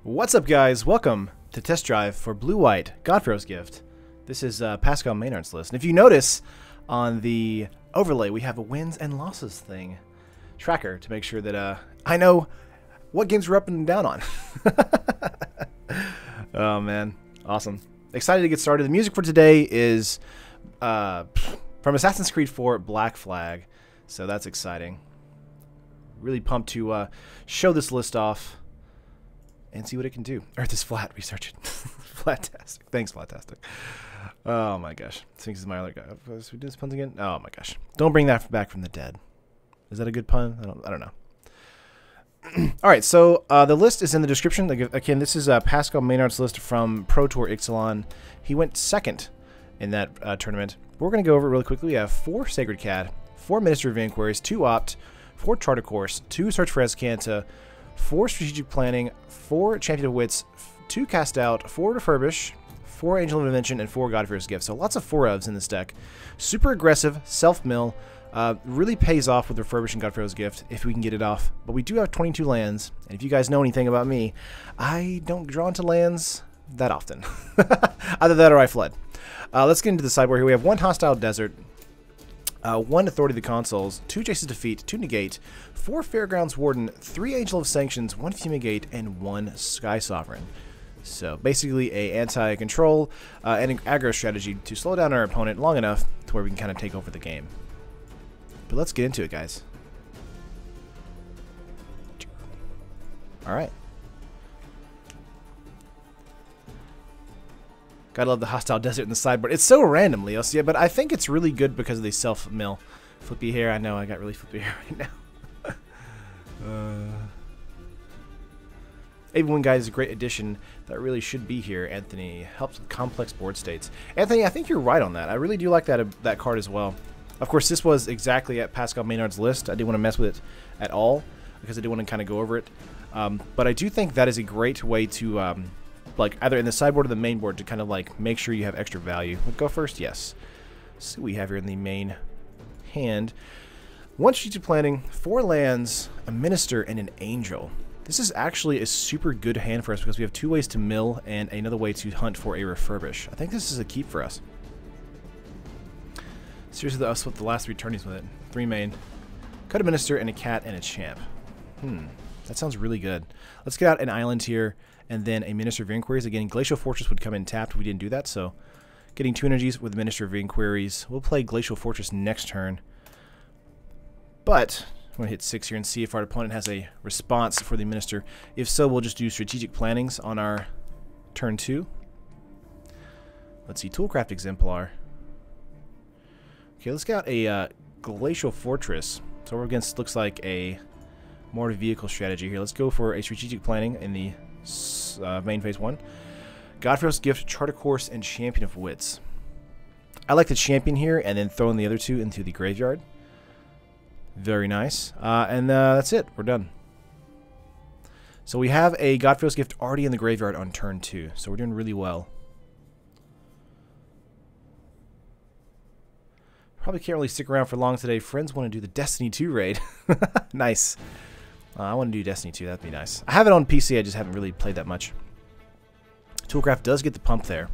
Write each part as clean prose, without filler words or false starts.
What's up, guys? Welcome to Test Drive for Blue-White God-Pharaoh's Gift. This is Pascal Maynard's list. And if you notice on the overlay, we have a wins and losses thing tracker to make sure that I know what games we're up and down on. Oh, man. Awesome. Excited to get started. The music for today is from Assassin's Creed 4 Black Flag. So that's exciting. Really pumped to show this list off and see what it can do. Earth is flat. Research it. Flatastic. Thanks, Flatastic. Oh my gosh. Sphinx is my other guy. Should we do this puns again? Oh my gosh. Don't bring that back from the dead. Is that a good pun? I don't know. All right, so the list is in the description. Again, this is Pascal Maynard's list from Pro Tour Ixalan. He went second in that tournament. We're going to go over it really quickly. We have 4 Sacred Cat, 4 Minister of Inquiries, 2 Opt, 4 Charter Course, 2 Search for Escanta, 4 Strategic Planning, 4 Champion of Wits, 2 Cast Out, 4 Refurbish, 4 Angel of Invention, and 4 God-Pharaoh's Gift. So lots of 4-ofs in this deck. Super aggressive, self-mill. Really pays off with Refurbish and God-Pharaoh's Gift if we can get it off. But we do have 22 lands, and if you guys know anything about me, I don't draw into lands that often. Either that or I fled. Let's get into the sideboard here. We have 1 Hostile Desert, 1 Authority of the Consuls, 2 Jace's Defeat, 2 Negate, 4 Fairgrounds Warden, 3 Angel of Sanctions, 1 Fumigate, and 1 Sky Sovereign. So basically a anti-control and an aggro strategy to slow down our opponent long enough to where we can kind of take over the game. But let's get into it, guys. Alright. Gotta love the Hostile Desert in the sideboard. It's so random, Leos, yeah, but I think it's really good because of the self-mill. Flippy hair, I know, I got really flippy hair right now. Even Guide is a great addition that really should be here. Anthony helps with complex board states. Anthony, I think you're right on that. I really do like that card as well. Of course, this was exactly at Pascal Maynard's list. I didn't want to mess with it at all because I didn't want to kind of go over it. But I do think that is a great way to, like, either in the sideboard or the main board to kind of, like, make sure you have extra value. We'll go first? Yes. Let's see what we have here in the main hand. 1 strategic planning, 4 lands, a minister, and an angel. This is actually a super good hand for us because we have 2 ways to mill and another way to hunt for a refurbish. I think this is a keep for us. Seriously, I'll split the last 3 turnies with it. 3 main. Cut a minister and a cat and a champ. That sounds really good. Let's get out an island here and then a Minister of Inquiries. Again, Glacial Fortress would come in tapped. We didn't do that, so getting 2 energies with Minister of Inquiries. We'll play Glacial Fortress next turn. But I'm going to hit 6 here and see if our opponent has a response for the Minister. If so, we'll just do strategic plannings on our turn 2. Let's see, Toolcraft Exemplar. Okay, let's get out a Glacial Fortress. So we're against, looks like a more vehicle strategy here. Let's go for a strategic planning in the main phase 1. God-Pharaoh's Gift, Charter Course, and Champion of Wits. I like the champion here and then throwing the other 2 into the graveyard. Very nice. And that's it. We're done. So we have a God-Pharaoh's Gift already in the graveyard on turn 2. So we're doing really well. Probably can't really stick around for long today. Friends want to do the Destiny 2 raid. Nice. I want to do Destiny 2. That'd be nice. I have it on PC. I just haven't really played that much. Toolcraft does get the pump there.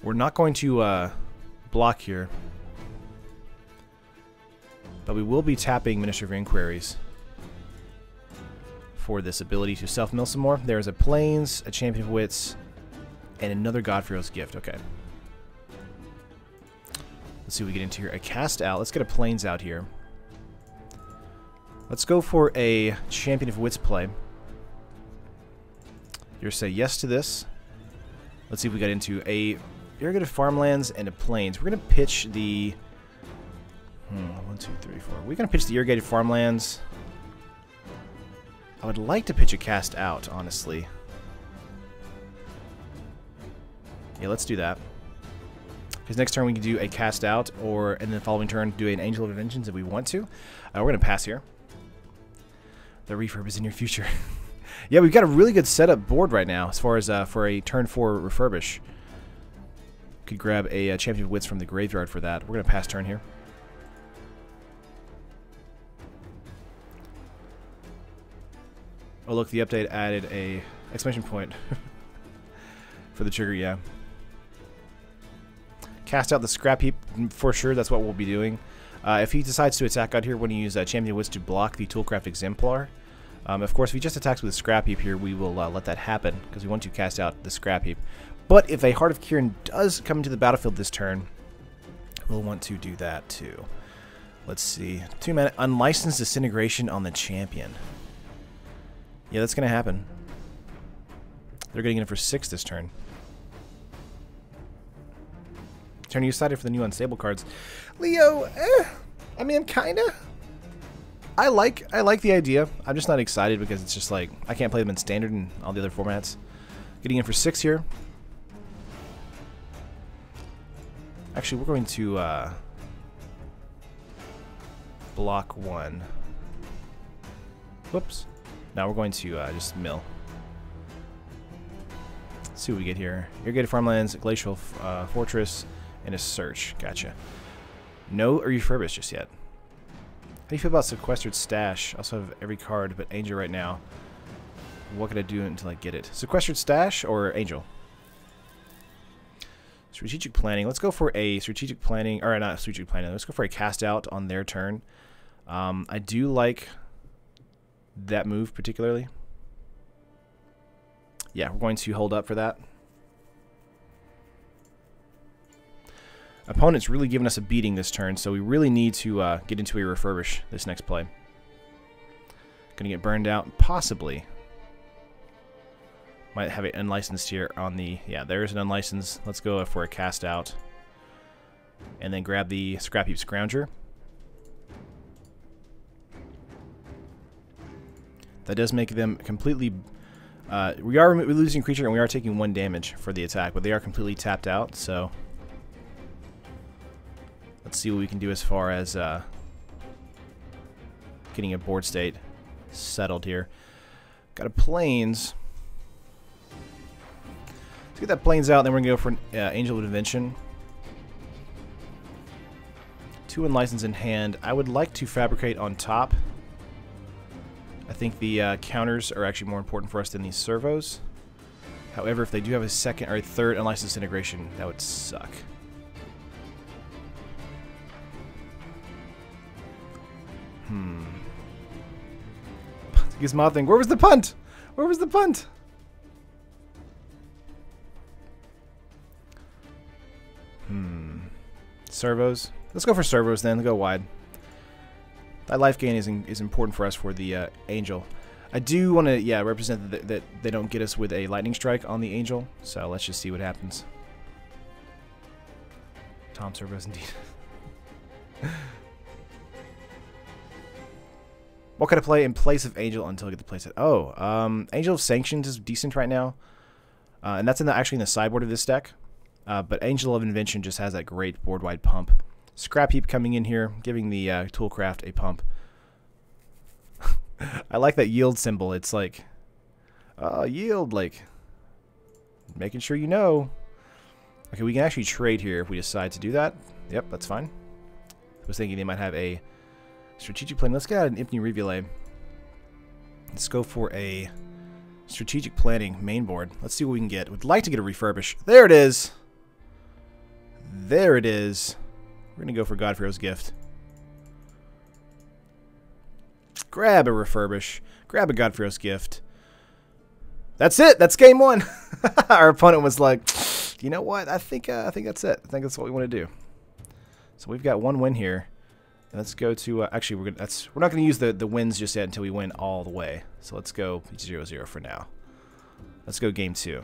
We're not going to block here. But we will be tapping Minister of Inquiries for this ability to self-mill some more. There's a Plains, a Champion of Wits, and another God-Pharaoh's Gift. Okay. Let's see what we get into here. A Cast Out. Let's get a Plains out here. Let's go for a Champion of Wits play. You're say yes to this. Let's see if we got into a Irrigated Farmlands and a Plains. We're going to pitch the... 1, 2, 3, 4. We're going to pitch the Irrigated Farmlands. I would like to pitch a Cast Out, honestly. Yeah, let's do that. Because next turn we can do a Cast Out, or and then the following turn do an Angel of Inventions if we want to. We're going to pass here. The refurb is in your future. Yeah, we've got a really good setup board right now as far as for a turn 4 refurbish. Could grab a Champion of Wits from the graveyard for that. We're going to pass turn here. Oh look, the update added a exclamation point for the trigger, yeah. Cast out the Scrap Heap, for sure, that's what we'll be doing. If he decides to attack out here, we're going to use Champion of Wits to block the Toolcraft Exemplar. Of course, if he just attacks with a Scrap Heap here, we will let that happen, because we want to cast out the Scrap Heap. But if a Heart of Kiran does come into the battlefield this turn, we'll want to do that too. Let's see. 2-mana Unlicensed Disintegration on the Champion. Yeah, that's going to happen. They're getting in for 6 this turn. Turn, you excited for the new unstable cards? Leo, I mean, kinda. I like the idea. I'm just not excited because it's just like I can't play them in standard and all the other formats. Getting in for 6 here. Actually, we're going to block 1. Whoops. Now we're going to just mill. Let's see what we get here. Irrigated Farmlands, Glacial Fortress, and a Search. Gotcha. No refurbish just yet. How do you feel about Sequestered Stash? I also have every card but Angel right now. What can I do until I get it? Sequestered Stash or Angel? Strategic Planning. Let's go for a Strategic Planning. Or not Strategic Planning. Let's go for a Cast Out on their turn. I do like that move particularly. Yeah, we're going to hold up for that. Opponent's really giving us a beating this turn, so we really need to get into a refurbish this next play. Gonna get burned out, possibly. Might have it unlicensed here on the... Yeah, there's an unlicensed. Let's go for a Cast Out. And then grab the Scrap Heap Scrounger. That does make them completely... we are losing creature and we are taking 1 damage for the attack, but they are completely tapped out, so... Let's see what we can do as far as getting a board state settled here. Got a Plains. Let's get that Plains out, then we're going to go for an Angel of Invention. 2 2 unlicensed in hand. I would like to fabricate on top. I think the counters are actually more important for us than these servos. However, if they do have a second or a third unlicensed integration, that would suck. Gizmo thing. Where was the punt? Where was the punt? Servos. Let's go for servos then. Go wide. That life gain is important for us for the Angel. I do want to, yeah, represent that they don't get us with a lightning strike on the Angel. So let's just see what happens. Tom servos indeed. What can I play in place of Angel until I get to place it? Oh, Angel of Sanctions is decent right now. And that's actually in the sideboard of this deck. But Angel of Invention just has that great board-wide pump. Scrap Heap coming in here, giving the Toolcraft a pump. I like that yield symbol. It's like, yield, like, making sure you know. Okay, we can actually trade here if we decide to do that. Yep, that's fine. I was thinking they might have a strategic plan. Let's get out an Infinity Relay. Let's go for a strategic planning main board. Let's see what we can get. Would like to get a refurbish. There it is. There it is. We're going to go for God-Pharaoh's Gift. Grab a refurbish. Grab a God-Pharaoh's Gift. That's it. That's game one. Our opponent was like, you know what? I think that's it. I think that's what we want to do. So we've got one win here. Let's go to actually we're not going to use the wins just yet until we win all the way. So let's go 0-0 for now. Let's go game 2.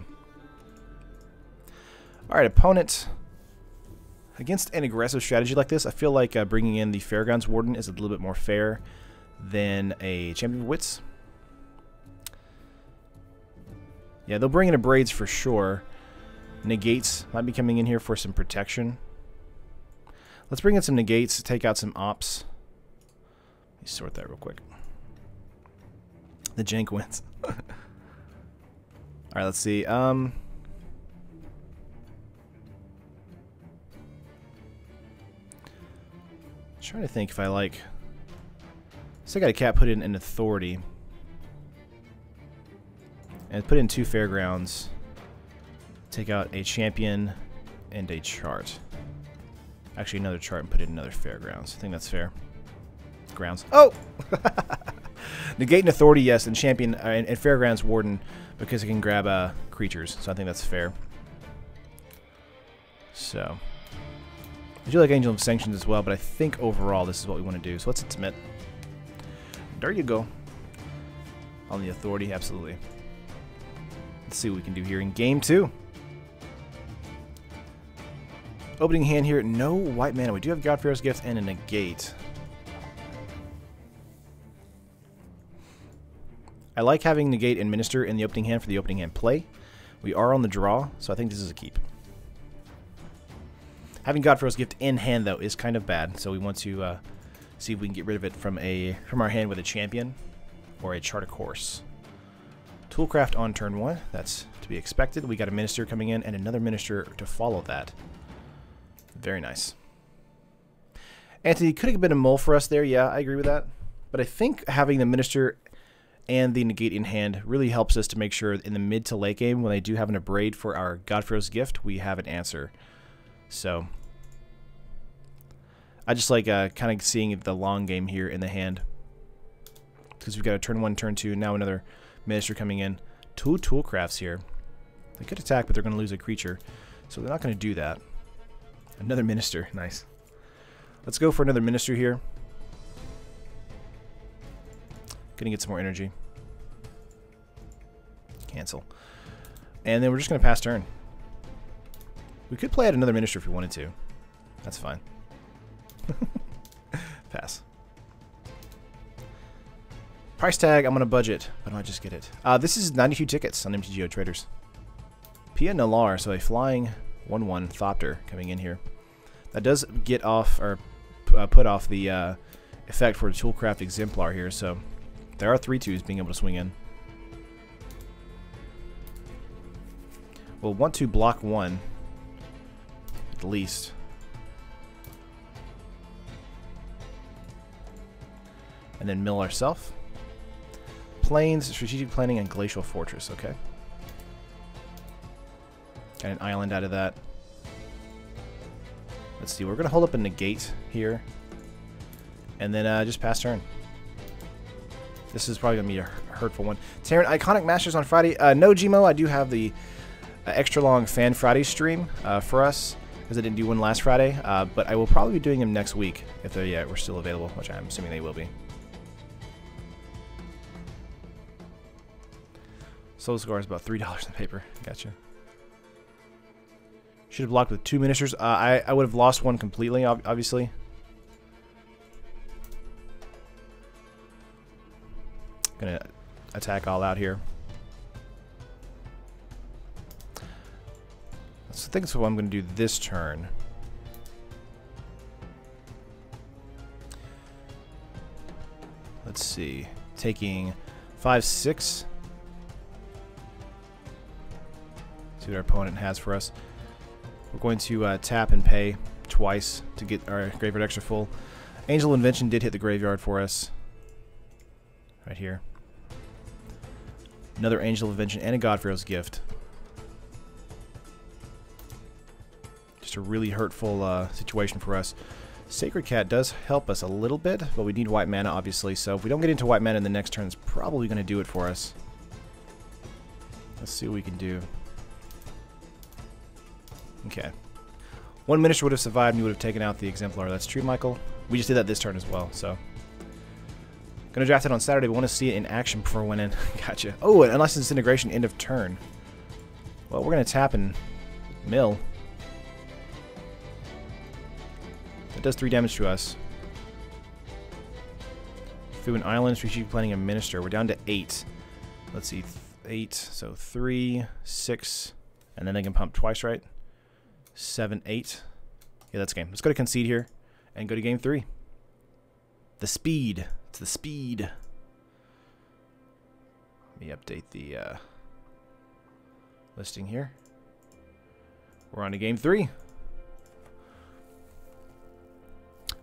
All right, opponent. Against an aggressive strategy like this, I feel like bringing in the Fairgrounds Warden is a little bit more fair than a Champion of Wits. Yeah, they'll bring in a Braids for sure. Negates might be coming in here for some protection. Let's bring in some negates to take out some ops. Let me sort that real quick. The jank wins. Alright, let's see. Trying to think if I like. So I got a cat put in an authority. And put in 2 fairgrounds. Take out a champion and a chart. Actually, another chart and put in another fairgrounds. I think that's fair. Grounds. Oh! Negate and authority, yes, and champion and fairgrounds warden because it can grab creatures. So I think that's fair. So I do like Angel of Sanctions as well, but I think overall this is what we want to do. So let's submit. There you go. On the authority, absolutely. Let's see what we can do here in game 2. Opening hand here, no white mana. We do have God-Pharaoh's Gift and a negate. I like having negate and minister in the opening hand for the opening hand play. We are on the draw, so I think this is a keep. Having God-Pharaoh's Gift in hand, though, is kind of bad, so we want to see if we can get rid of it from our hand with a champion or a chart of course. Toolcraft on turn 1. That's to be expected. We got a minister coming in and another minister to follow that. Very nice. Anthony, could have been a mole for us there. Yeah, I agree with that. But I think having the minister and the negate in hand really helps us to make sure in the mid to late game when they do have an abrade for our God-Pharaoh's Gift, we have an answer. So I just like kind of seeing the long game here in the hand. Because we've got a turn 1, turn 2, now another minister coming in. 2 Toolcrafts here. They could attack, but they're going to lose a creature. So they're not going to do that. Another minister. Nice. Let's go for another minister here. Gonna get some more energy. Cancel. And then we're just going to pass turn. We could play out another minister if we wanted to. That's fine. Pass. Price tag, I'm on a budget, but I might just get it. This is 92 tickets on MTGO Traders. Pia Nalar, so a flying 1/1 Thopter coming in here. That does get off, or put off the effect for the Toolcraft Exemplar here, so there are 3/2s being able to swing in. We'll want to block 1, at least. and then mill ourselves. Plains, strategic planning, and glacial fortress. Okay. Got an island out of that. Let's see. We're going to hold up a negate here. And then just pass turn. This is probably going to be a hurtful one. Terran Iconic Masters on Friday. No, Gmo. I do have the extra long Fan Friday stream for us, because I didn't do one last Friday. But I will probably be doing them next week if they were still available, which I'm assuming they will be. Soul Scar is about $3 in paper. Gotcha. Should have blocked with 2 ministers. I would have lost one completely, obviously. Gonna attack all out here. So I think that's what I'm gonna do this turn. Let's see. Taking 5, 6. See what our opponent has for us. We're going to tap and pay twice to get our graveyard extra full. Angel Invention did hit the graveyard for us. Right here. Another Angel Invention and a God-Pharaoh's Gift. Just a really hurtful situation for us. Sacred Cat does help us a little bit, but we need white mana, obviously. So if we don't get into white mana in the next turn, it's probably going to do it for us. Let's see what we can do. Okay. 1 minister would have survived and you would have taken out the Exemplar. That's true, Michael. We just did that this turn as well, so. Gonna draft it on Saturday, but want to see it in action before winning. Gotcha. Oh, an Unlicensed Disintegration, end of turn. Well, we're gonna tap and mill. That does 3 damage to us. Through an island, strategic planning, and minister. We're down to 8. Let's see, 8. So 3, 6, and then they can pump twice, right? 7, 8. Yeah, that's game. Let's go to concede here and go to game 3. The speed. It's the speed. Let me update the listing here. We're on to game 3.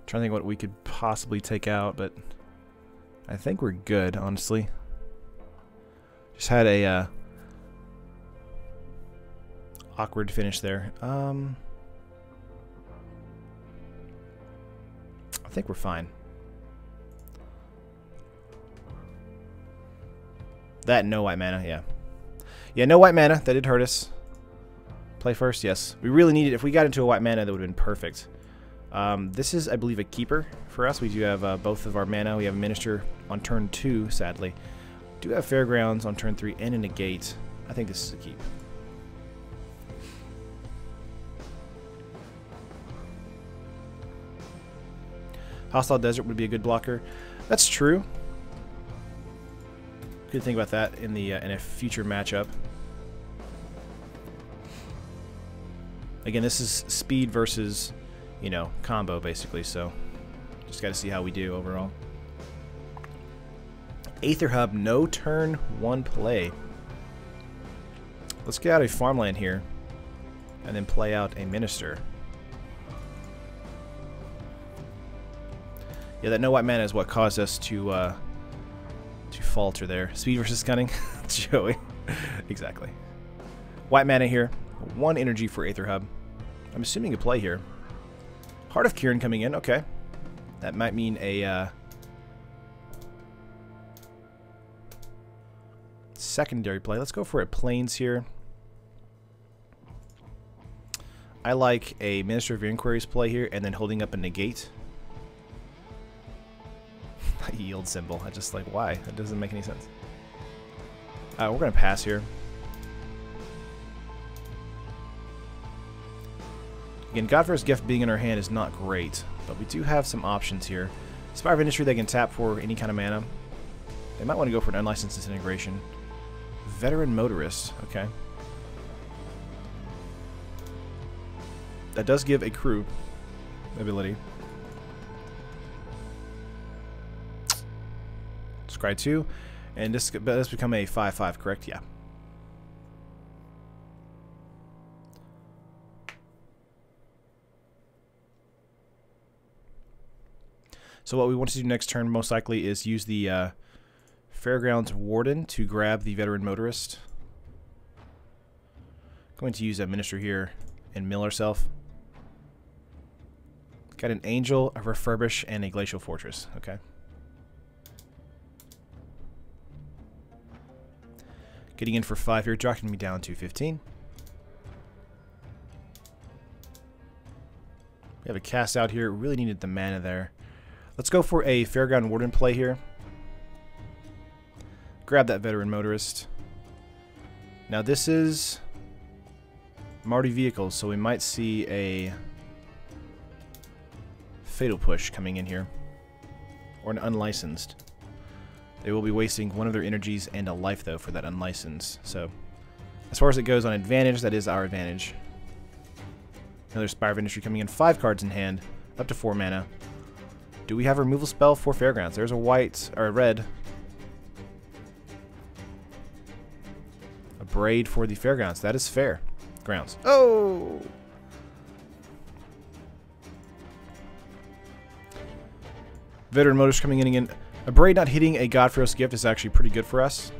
Trying to think what we could possibly take out, but I think we're good, honestly. Just had a awkward finish there. I think we're fine. That no white mana, yeah. Yeah, no white mana. That did hurt us. Play first, yes. We really needed, if we got into a white mana, that would have been perfect. This is, I believe, a keeper for us. We do have both of our mana. We have a Minister on turn 2, sadly. Do have Fairgrounds on turn 3 and a Negate. I think this is a keep. Hostile Desert would be a good blocker. That's true. Good thing about that in the in a future matchup. Again, this is speed versus, you know, combo basically. So just got to see how we do overall. Aether Hub, no turn 1 play. Let's get out a farmland here, and then play out a Minister. Yeah, that no white mana is what caused us to falter there. Speed versus cunning, Joey. Exactly. White mana here. 1 energy for Aether Hub. I'm assuming a play here. Heart of Kieran coming in. Okay, that might mean a secondary play. Let's go for a Plains here. I like a Minister of Your Inquiries play here, and then holding up a Negate. Yield symbol. I just like, why? That doesn't make any sense. We're going to pass here. Again, God-Pharaoh's Gift being in our hand is not great, but we do have some options here. Spire of Industry they can tap for any kind of mana. They might want to go for an Unlicensed Disintegration. Veteran Motorist. Okay. That does give a crew ability. Scry 2, and this does become a 5/5, correct? Yeah. So what we want to do next turn most likely is use the Fairgrounds Warden to grab the Veteran Motorist. Going to use a Minister here and mill ourselves. Got an Angel, a Refurbish, and a Glacial Fortress. Okay. Getting in for 5 here, dropping me down to 15. We have a cast out here. Really needed the mana there. Let's go for a Fairground Warden play here. Grab that Veteran Motorist. Now this is Marty Vehicles, so we might see a Fatal Push coming in here. Or an Unlicensed. They will be wasting one of their energies and a life, though, for that Unlicensed. So, as far as it goes on advantage, that is our advantage. Another Spire of Industry coming in. 5 cards in hand. Up to 4 mana. Do we have a removal spell for Fairgrounds? There's a white, or a red. A Braid for the Fairgrounds. That is fair. Grounds. Oh! Veteran Motors coming in again. A Braid not hitting a God-Pharaoh's Gift is actually pretty good for us.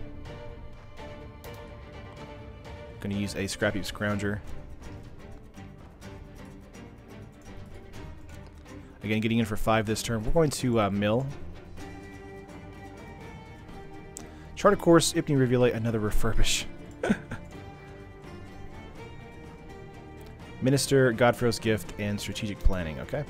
Going to use a Scrap Heap Scrounger. Again, getting in for 5 this turn. We're going to mill. Chart of Course, Ipni Rivulet, another Refurbish. Minister, God-Pharaoh's Gift, and Strategic Planning. Okay.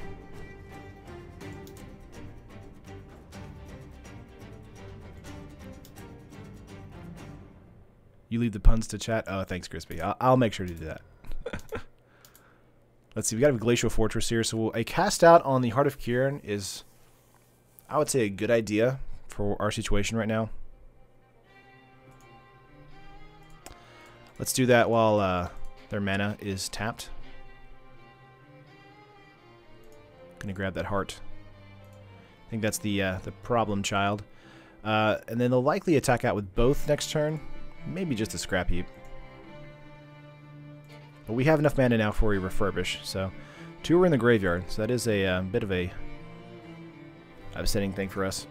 You leave the puns to chat? Oh, thanks, Crispy. I'll make sure to do that. Let's see. We got a Glacial Fortress here. So a cast out on the Heart of Kiran is, I would say, a good idea for our situation right now. Let's do that while their mana is tapped. Gonna grab that heart. I think that's the problem child. And then they'll likely attack out with both next turn. Maybe just a Scrap Heap. But we have enough mana now for a Refurbish. So 2 are in the graveyard. So that is a bit of a upsetting thing for us.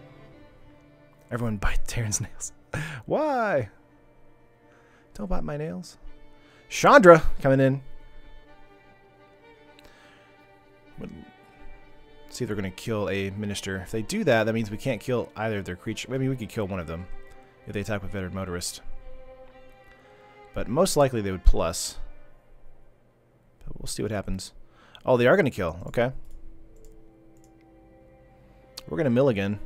Everyone bite Terran's nails. Why? Don't bite my nails. Chandra coming in. Let's see if they're going to kill a Minister. If they do that, that means we can't kill either of their creatures. Maybe we could kill one of them if they attack with Veteran Motorist. But most likely they would plus. But we'll see what happens. Oh, they are going to kill. Okay. We're going to mill again.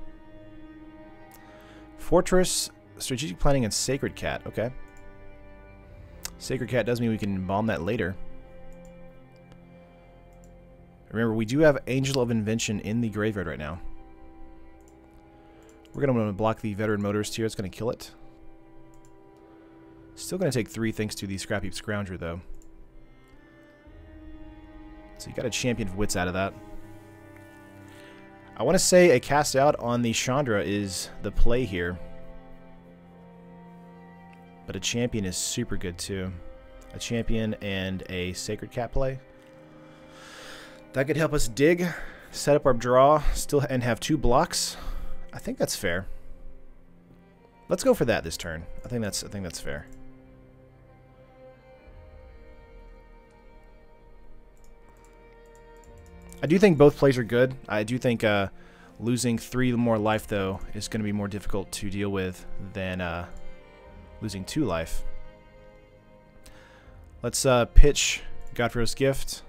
Fortress, Strategic Planning, and Sacred Cat. Okay. Sacred Cat does mean we can embalm that later. Remember, we do have Angel of Invention in the graveyard right now. We're going to block the Veteran Motorist here. It's going to kill it. Still going to take 3 thanks to the Scrap Heap Scrounger, though. So you got a Champion of Wits out of that. I want to say a cast out on the Chandra is the play here. But a Champion is super good, too. A Champion and a Sacred Cat play. That could help us dig, set up our draw, and have 2 blocks. I think that's fair. Let's go for that this turn. I think that's fair. I do think both plays are good. I do think losing 3 more life, though, is going to be more difficult to deal with than losing 2 life. Let's pitch God-Pharaoh's Gift.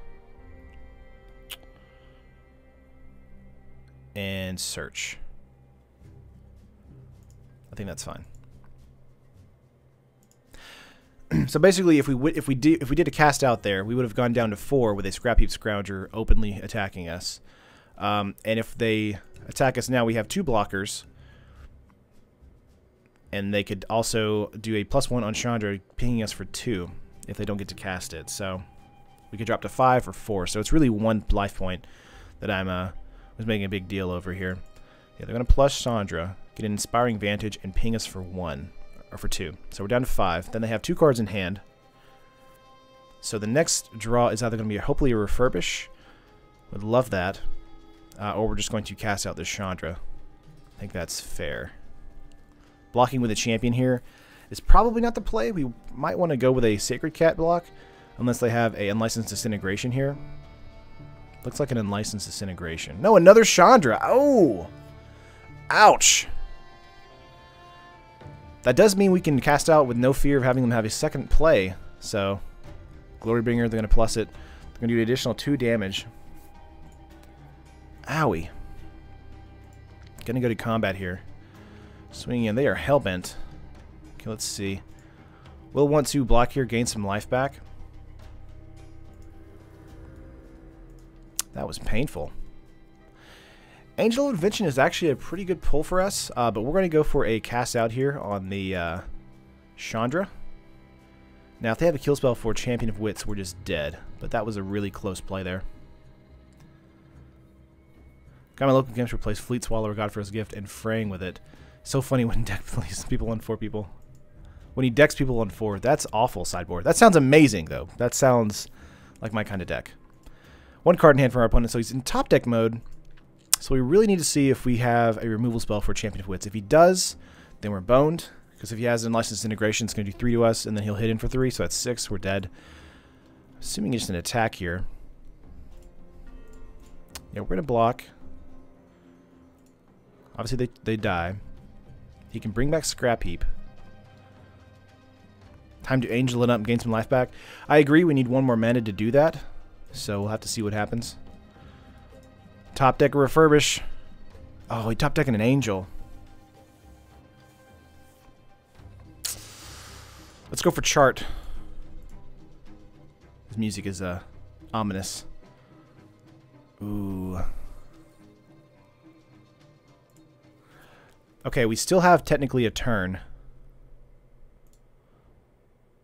And search. I think that's fine. So basically, if we did a cast out there, we would have gone down to 4 with a Scrap Heap Scrounger openly attacking us. And if they attack us now, we have 2 blockers, and they could also do a +1 on Chandra, pinging us for 2 if they don't get to cast it. So we could drop to 5 or 4. So it's really 1 life point that I'm was making a big deal over here. Yeah, they're going to plus Chandra, get an Inspiring Vantage, and ping us for 1. Or for 2. So we're down to 5. Then they have 2 cards in hand. So the next draw is either going to be hopefully a Refurbish. Would love that. or we're just going to cast out this Chandra. I think that's fair. Blocking with a champion here is probably not the play. We might want to go with a Sacred Cat block, unless they have a Unlicensed Disintegration here. Looks like an Unlicensed Disintegration. No, another Chandra. Oh! Ouch! That does mean we can cast out with no fear of having them have a second play. So, Glorybringer, they're going to plus it. They're going to do an additional 2 damage. Owie. Going to go to combat here. Swinging in. They are hellbent. Okay, let's see. We'll want to block here, gain some life back. That was painful. Angel of Invention is actually a pretty good pull for us, but we're going to go for a cast out here on the Chandra. Now, if they have a kill spell for Champion of Wits, we're just dead. But that was a really close play there. Got my local games to replace Fleet Swallower, God-Pharaoh's Gift, and Fraying with it. So funny when Deck plays people on 4 people. When he decks people on 4, that's awful sideboard. That sounds amazing, though. That sounds like my kind of deck. 1 card in hand for our opponent, so he's in top deck mode. So we really need to see if we have a removal spell for Champion of Wits. If he does, then we're boned. Because if he has an Unlicensed Integration, it's going to do 3 to us, and then he'll hit in for 3, so that's 6. We're dead. Assuming it's just an attack here. Yeah, we're going to block. Obviously, they die. He can bring back Scrap Heap. Time to Angel it up and gain some life back. I agree, we need 1 more mana to do that. So we'll have to see what happens. Top deck Refurbish. Oh, he top decking an Angel. Let's go for Chart. His music is ominous. Ooh. Okay, we still have technically a turn.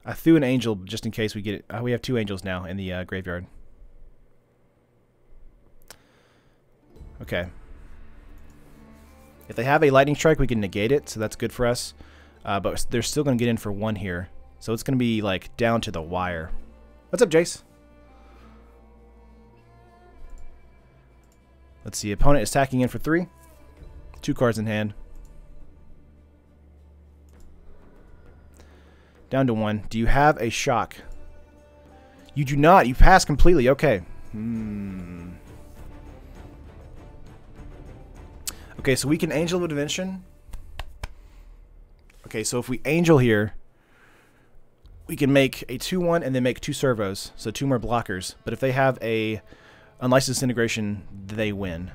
I threw an Angel just in case we get it. We have 2 Angels now in the graveyard. Okay. If they have a Lightning Strike, we can negate it, so that's good for us. But they're still going to get in for 1 here. So it's going to be, like, down to the wire. What's up, Jace? Let's see. Opponent is attacking in for 3. 2 cards in hand. Down to 1. Do you have a shock? You do not. You pass completely. Okay. Okay, so we can Angel of Invention. Okay, so if we Angel here, we can make a 2-1 and then make 2 servos, so 2 more blockers. But if they have a Unlicensed Integration, they win.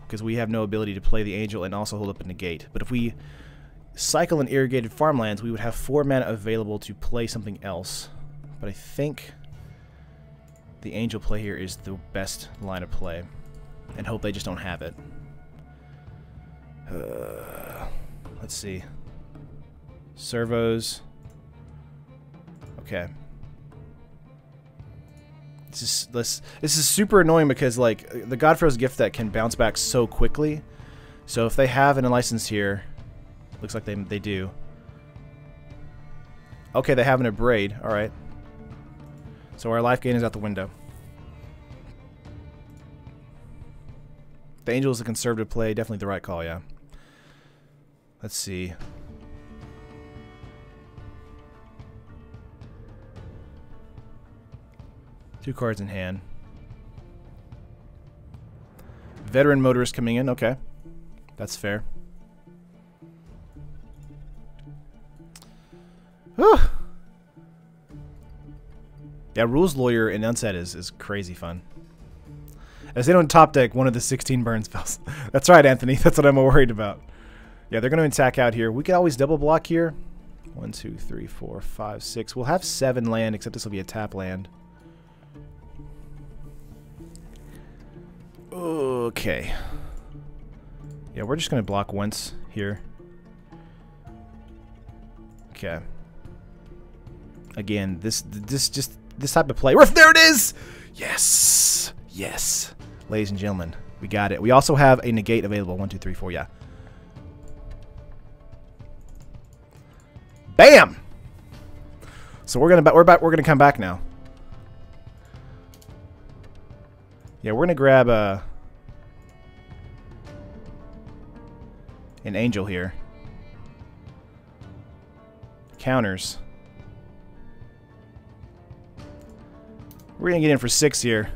Because we have no ability to play the Angel and also hold up a negate. But if we cycle an Irrigated Farmlands, we would have 4 mana available to play something else. But I think the Angel play here is the best line of play. And hope they just don't have it. Let's see. Servos. Okay. This is super annoying because, like, the God-Pharaoh's Gift that can bounce back so quickly. So if they have an Unlicensed here, looks like they do. Okay, they have an Abrade. Alright. So our life gain is out the window. The Angel is a conservative play. Definitely the right call, yeah. Let's see. Two cards in hand. Veteran Motorist coming in. Okay. That's fair. Whew. Yeah, Rules Lawyer in Unset is crazy fun. As they don't top deck one of the 16 burn spells. That's right, Anthony. That's what I'm worried about. Yeah, they're going to attack out here. We could always double block here. 1, 2, 3, 4, 5, 6. We'll have 7 land, except this will be a tap land. Okay. Yeah, we're just going to block once here. Okay. Again, this type of play. There it is! Yes! Yes. Ladies and gentlemen, we got it. We also have a negate available. 1, 2, 3, 4, yeah. Bam! So we're gonna come back now. Yeah, we're gonna grab an angel here. Counters. We're gonna get in for 6 here.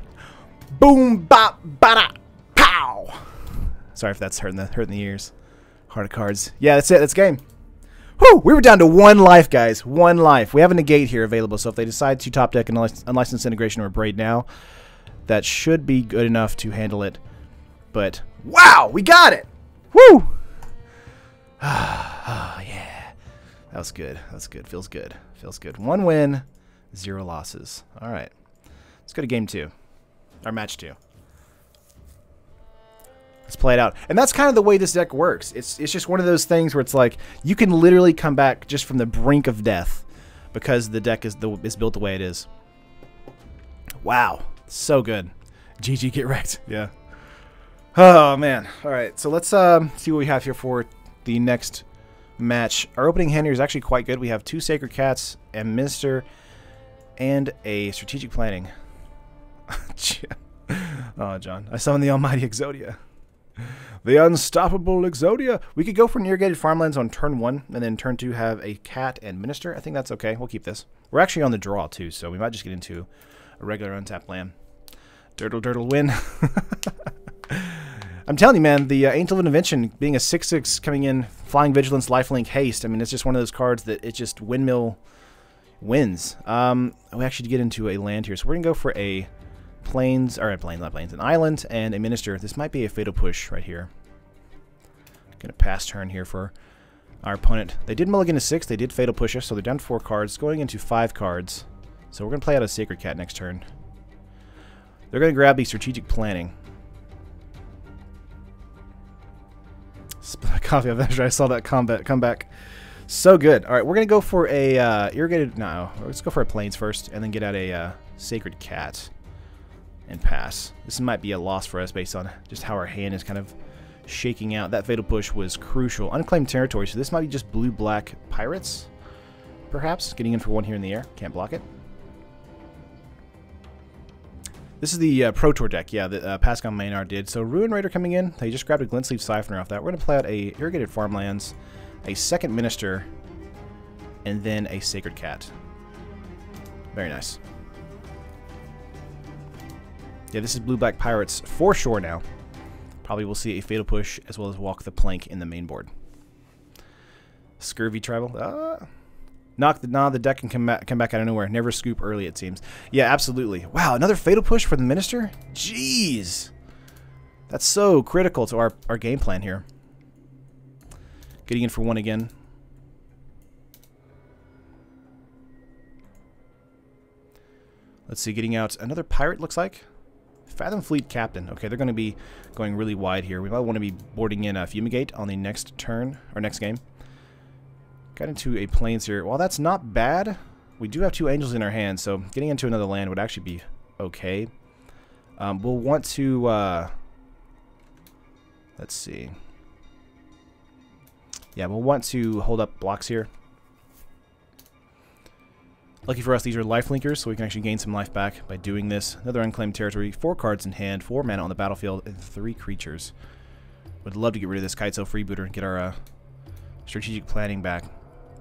Boom, bop, bada, pow. Sorry if that's hurting the ears. Heart of cards. Yeah, that's it. That's game. Whew, we were down to 1 life, guys. 1 life. We have a negate here available, so if they decide to top deck an unlicensed integration or braid now, that should be good enough to handle it. But wow, we got it. Woo! Oh, yeah. That was good. That's good. Feels good. Feels good. 1 win, 0 losses. All right. Let's go to game 2. Or match 2. Let's play it out. And that's kind of the way this deck works. It's just one of those things where it's like you can literally come back just from the brink of death because the deck is built the way it is. Wow. So good. GG, get wrecked. Yeah. Oh, man. All right. So let's see what we have here for the next match. Our opening hand here is actually quite good. We have 2 Sacred Cats, a Minister, and a Strategic Planning. Oh, John. I summon the Almighty Exodia. The unstoppable Exodia. We could go for near-gated farmlands on turn 1, and then turn 2 have a cat and minister. I think that's okay. We'll keep this. We're actually on the draw, too, so we might just get into a regular untapped land. Dirtle win. I'm telling you, man, the Angel of Intervention being a 6/6 coming in, flying vigilance, lifelink, haste. I mean, it's just one of those cards that it just windmill wins. We actually get into a land here, so we're gonna go for a plains, or not plains, an island and a minister. This might be a fatal push right here. Gonna pass turn here for our opponent. They did mulligan to 6. They did fatal push us, so they're down to 4 cards, going into 5 cards. So we're gonna play out a Sacred Cat next turn. They're gonna grab the Strategic Planning. Coffee of Azure. I saw that comeback. So good. All right, we're gonna go for a irrigated. No, let's go for a plains first, and then get out a Sacred Cat and pass. This might be a loss for us based on just how our hand is kind of shaking out. That fatal push was crucial. Unclaimed territory. So this might be just blue-black pirates, perhaps getting in for 1 here in the air. Can't block it. This is the Pro Tour deck, yeah, that Pascal Maynard did. So Ruin Raider coming in. They just grabbed a Glint Sleeve Siphoner off that. We're going to play out a Irrigated Farmlands, a second Minister, and then a Sacred Cat. Very nice. Yeah, this is Blue-Black Pirates for sure now. Probably we'll see a Fatal Push as well as Walk the Plank in the main board. Scurvy Tribal. The deck can come back out of nowhere. Never scoop early, it seems. Yeah, absolutely. Wow, another Fatal Push for the Minister? Jeez. That's so critical to our game plan here. Getting in for 1 again. Let's see, getting out another Pirate, looks like. Fathom Fleet Captain. Okay, they're going to be going really wide here. We might want to be boarding in a Fumigate on the next turn, or next game. Got into a plains here. Well, that's not bad. We do have 2 angels in our hand, so getting into another land would actually be okay. We'll want to... let's see. Yeah, we'll want to hold up blocks here. Lucky for us, these are life linkers, so we can actually gain some life back by doing this. Another unclaimed territory, 4 cards in hand, 4 mana on the battlefield, and 3 creatures. Would love to get rid of this Kitesail Freebooter and get our strategic planning back.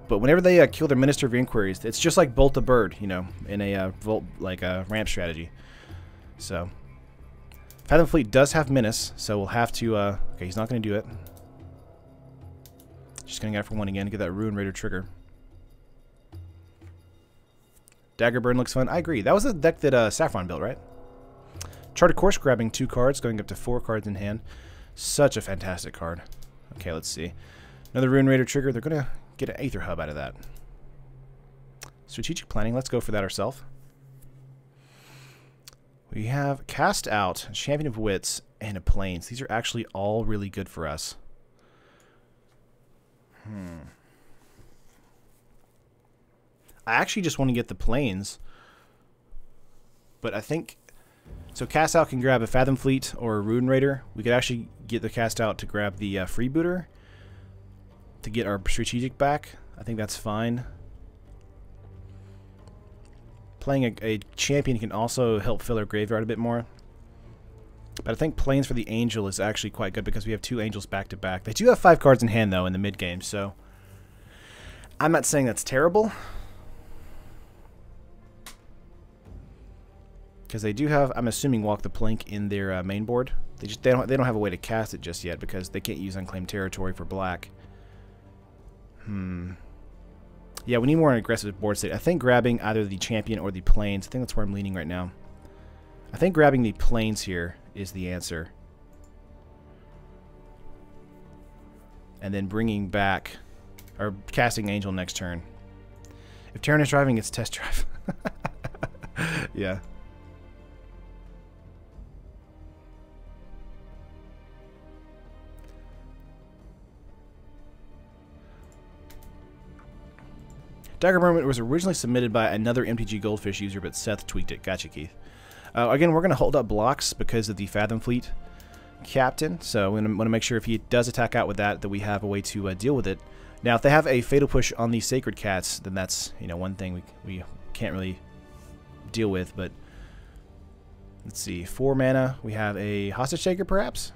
But whenever they kill their Minister of Inquiries, it's just like Bolt a Bird, you know, in a ramp strategy. So, Fathom Fleet does have Menace, so we'll have to. Okay, he's not going to do it. Just going to get it for 1 again to get that Ruin Raider trigger. Daggerburn looks fun. I agree. That was the deck that Saffron built, right? Charted Course grabbing 2 cards, going up to 4 cards in hand. Such a fantastic card. Okay, let's see. Another Ruin Raider trigger. They're going to get an Aether Hub out of that. Strategic Planning. Let's go for that ourselves. We have Cast Out, Champion of Wits, and a Plains. These are actually all really good for us. I actually just want to get the Plains, but I think... So Cast Out can grab a Fathom Fleet or a Ruin Raider. We could actually get the Cast Out to grab the Freebooter to get our strategic back. I think that's fine. Playing a champion can also help fill our graveyard a bit more. But I think Plains for the Angel is actually quite good because we have 2 Angels back to back. They do have 5 cards in hand, though, in the mid-game, so I'm not saying that's terrible. Because they do have, I'm assuming, Walk the Plank in their main board. They don't have a way to cast it just yet because they can't use Unclaimed Territory for black. Yeah, we need more aggressive board state. I think grabbing either the Champion or the Plains, I think that's where I'm leaning right now. I think grabbing the Plains here is the answer. And then bringing back, or casting Angel next turn. If Terran is driving, it's Test Drive. Yeah. Dagger Mermaid was originally submitted by another MTG Goldfish user, but Seth tweaked it. Gotcha, Keith. Again, we're going to hold up blocks because of the Fathom Fleet Captain, so we want to make sure if he does attack out with that we have a way to deal with it. Now, if they have a Fatal Push on the Sacred Cats, then that's, you know, one thing we can't really deal with, but let's see. 4 mana, we have a Hostage Taker, perhaps?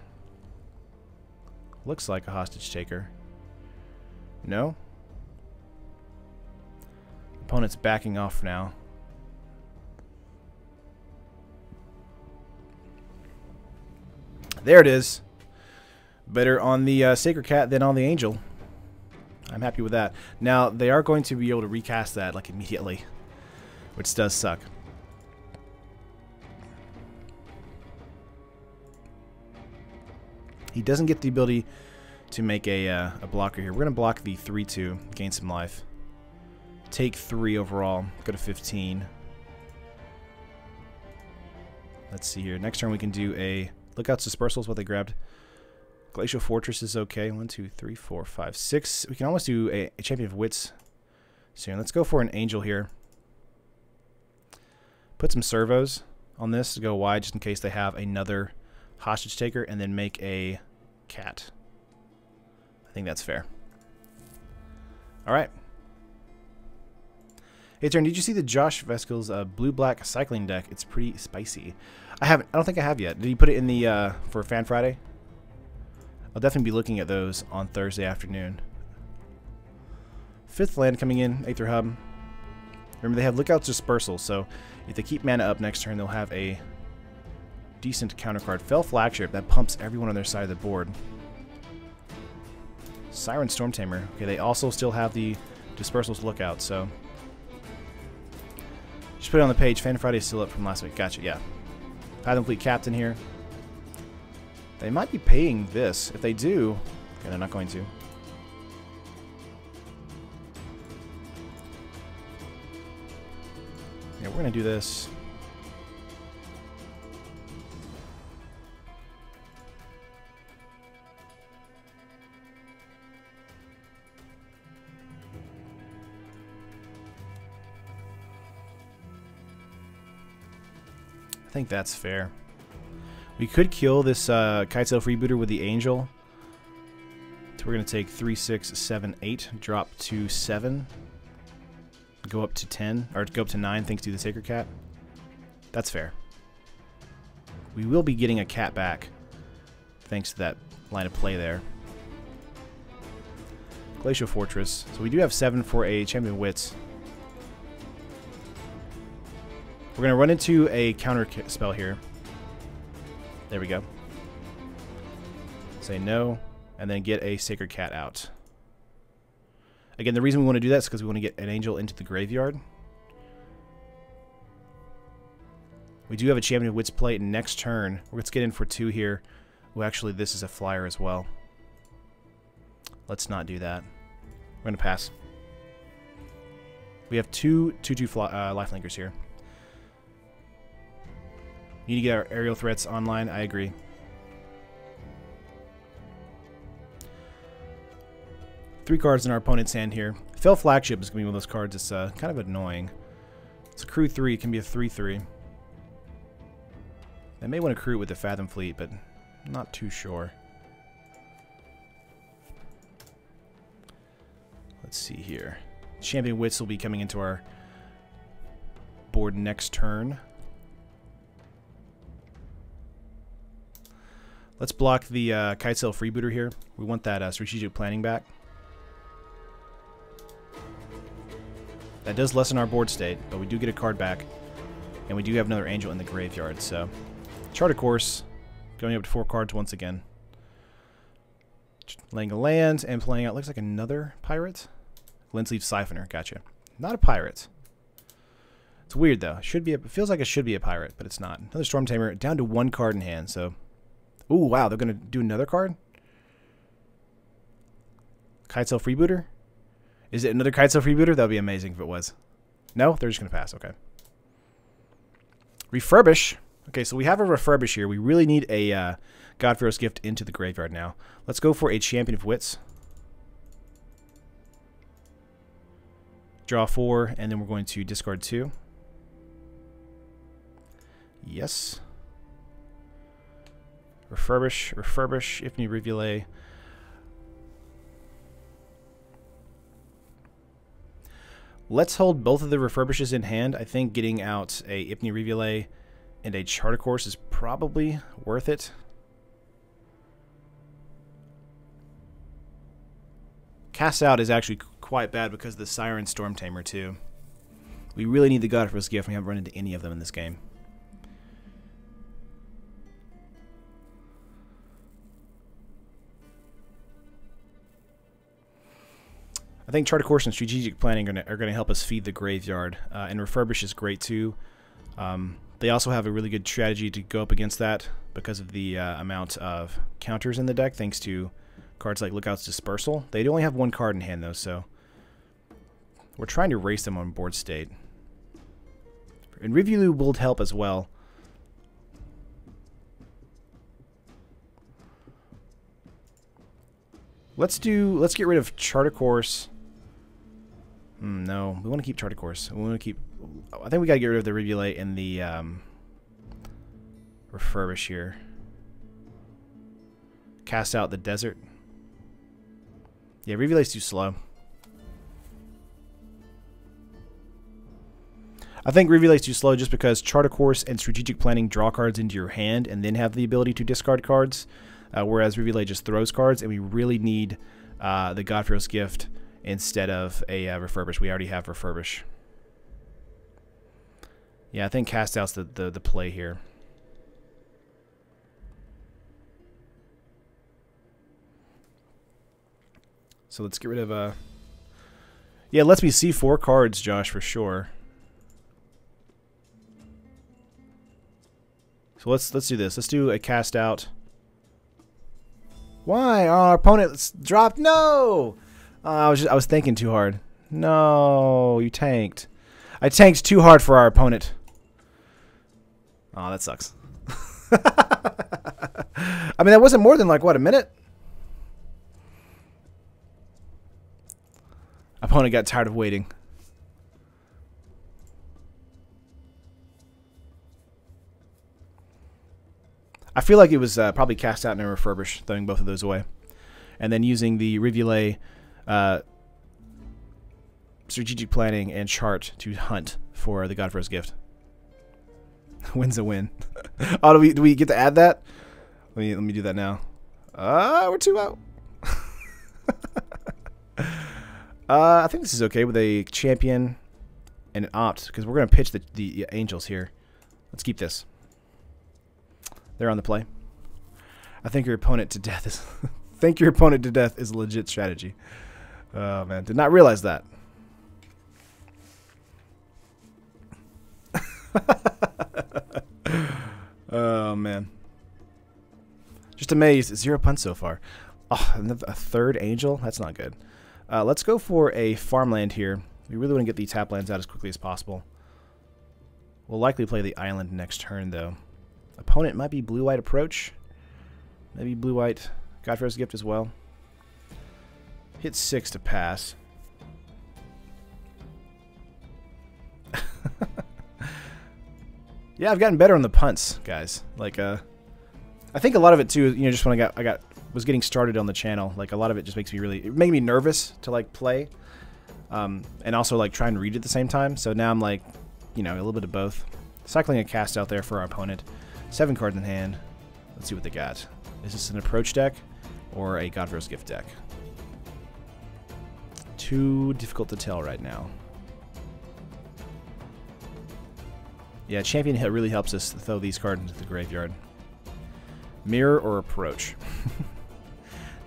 Looks like a Hostage Taker. No? Opponent's backing off now. There it is. Better on the Sacred Cat than on the Angel. I'm happy with that. Now, they are going to be able to recast that like immediately, which does suck. He doesn't get the ability to make a blocker here. We're going to block the 3/2, gain some life. Take 3 overall, go to 15. Let's see here. Next turn we can do a Lookout's Dispersal is what they grabbed. Glacial Fortress is okay. 1, 2, 3, 4, 5, 6. We can almost do a Champion of Wits soon. Let's go for an Angel here. Put some servos on this to go wide just in case they have another Hostage Taker, and then make a cat. I think that's fair. Alright. Hey, Turn, did you see the Josh Veskel's blue-black cycling deck? It's pretty spicy. I don't think I have yet. Did you put it in the for Fan Friday? I'll definitely be looking at those on Thursday afternoon. 5th land coming in, Aether Hub. Remember, they have Lookout's Dispersal, so if they keep mana up next turn, they'll have a decent counter card. Fell Flagship, that pumps everyone on their side of the board. Siren Storm Tamer. Okay, they also still have the Dispersals Lookout, so just put it on the page. Fan Friday is still up from last week. Gotcha, yeah. Fathom Fleet Captain here. They might be paying this. If they do, okay, they're not going to. Yeah, we're going to do this. I think that's fair. We could kill this Kitesail Freebooter with the Angel. So we're going to take 3, 6, 7, 8, drop to 7, go up to 10, or go up to 9 thanks to the Sacred Cat. That's fair. We will be getting a cat back thanks to that line of play there. Glacial Fortress. So we do have 7 for a Champion of Wits. We're going to run into a counter spell here. There we go. Say no, and then get a Sacred Cat out. Again, the reason we want to do that is because we want to get an Angel into the graveyard. We do have a Champion of Wits plate, and next turn, let's get in for 2 here. Well, actually, this is a flyer as well. Let's not do that. We're going to pass. We have 2 lifelinkers here. Need to get our aerial threats online. I agree. Three cards in our opponent's hand here. Fell Flagship is going to be one of those cards that's kind of annoying. It's a crew 3. It can be a 3/3. They may want to crew it with the Fathom Fleet, but I'm not too sure. Let's see here. Champion Wits will be coming into our board next turn. Let's block the Kitesail Freebooter here. We want that strategic planning back. That does lessen our board state, but we do get a card back. And we do have another Angel in the graveyard, so... Chart a Course, going up to 4 cards once again. Laying a land and playing out, looks like another pirate. Lindsleaf Siphoner, gotcha. Not a pirate. It's weird though. Should be. It feels like it should be a pirate, but it's not. Another Storm Tamer, down to 1 card in hand. So, ooh, wow, they're gonna do another card. Kitesail Freebooter. Is it another Kitesail Freebooter? That would be amazing if it was. No, they're just gonna pass. Okay. Refurbish. Okay, so we have a refurbish here. We really need a God-Pharaoh's Gift into the graveyard now. Let's go for a Champion of Wits. Draw 4, and then we're going to discard 2. Yes. Refurbish, refurbish, Ifni Rivulet. Let's hold both of the refurbishes in hand. I think getting out a Ifni Rivulet and a Charter Course is probably worth it. Cast Out is actually quite bad because of the Siren Storm Tamer too. We really need the God-Pharaoh's Gift. We haven't run into any of them in this game. I think Charter Course and Strategic Planning are going to help us feed the graveyard. And Refurbish is great too. They also have a really good strategy to go up against that because of the amount of counters in the deck, thanks to cards like Lookout's Dispersal. They only have 1 card in hand though, so we're trying to race them on board state. And Rivulu will help as well. Let's get rid of Charter Course. No, we want to keep Charter Course. We want to keep. I think we got to get rid of the Rivulet and the Refurbish here. Cast out the Desert. Yeah, Rivulet's too slow. I think Rivulet's too slow just because Charter Course and Strategic Planning draw cards into your hand and then have the ability to discard cards, whereas Rivulet just throws cards, and we really need the God-Pharaoh's Gift instead of a Refurbish. We already have Refurbish. Yeah, I think Cast Out's the play here. So let's get rid of yeah, it lets me see 4 cards, Josh, for sure. So let's do this. Let's do a Cast Out. Why? Oh, our opponent's dropped. No. I was thinking too hard. No, you tanked. I tanked too hard for our opponent. Oh, that sucks. I mean, that wasn't more than like what, a minute? Opponent got tired of waiting. I feel like it was probably Cast Out and a Refurbish, throwing both of those away. And then using the Rivulet, Strategic Planning, and Chart to hunt for the God-Pharaoh's Gift. Win's a win. Oh, do we get to add that? Let me do that now. We're 2 out. I think this is okay with a Champion and an Opt, because we're going to pitch the Angels here. Let's keep this. They're on the play. I think your opponent to death is think your opponent to death is a legit strategy. Oh man, did not realize that. Oh man. Just amazed. 0 punts so far. Oh, and a 3rd Angel? That's not good. Let's go for a farmland here. We really want to get the tap lands out as quickly as possible. We'll likely play the island next turn though. Opponent might be blue-white approach. Maybe blue-white God-Pharaoh's Gift as well. Hit 6 to pass. Yeah, I've gotten better on the punts, guys. Like, I think a lot of it too, you know, just when I was getting started on the channel, like a lot of it just makes me it made me nervous to like play, and also like try and read at the same time. So now I'm like, you know, a little bit of both. Cycling a Cast Out there for our opponent. 7 cards in hand. Let's see what they got. Is this an approach deck or a God-Pharaoh's Gift deck? Too difficult to tell right now. Yeah, Champion Hit really helps us throw these cards into the graveyard. Mirror or approach?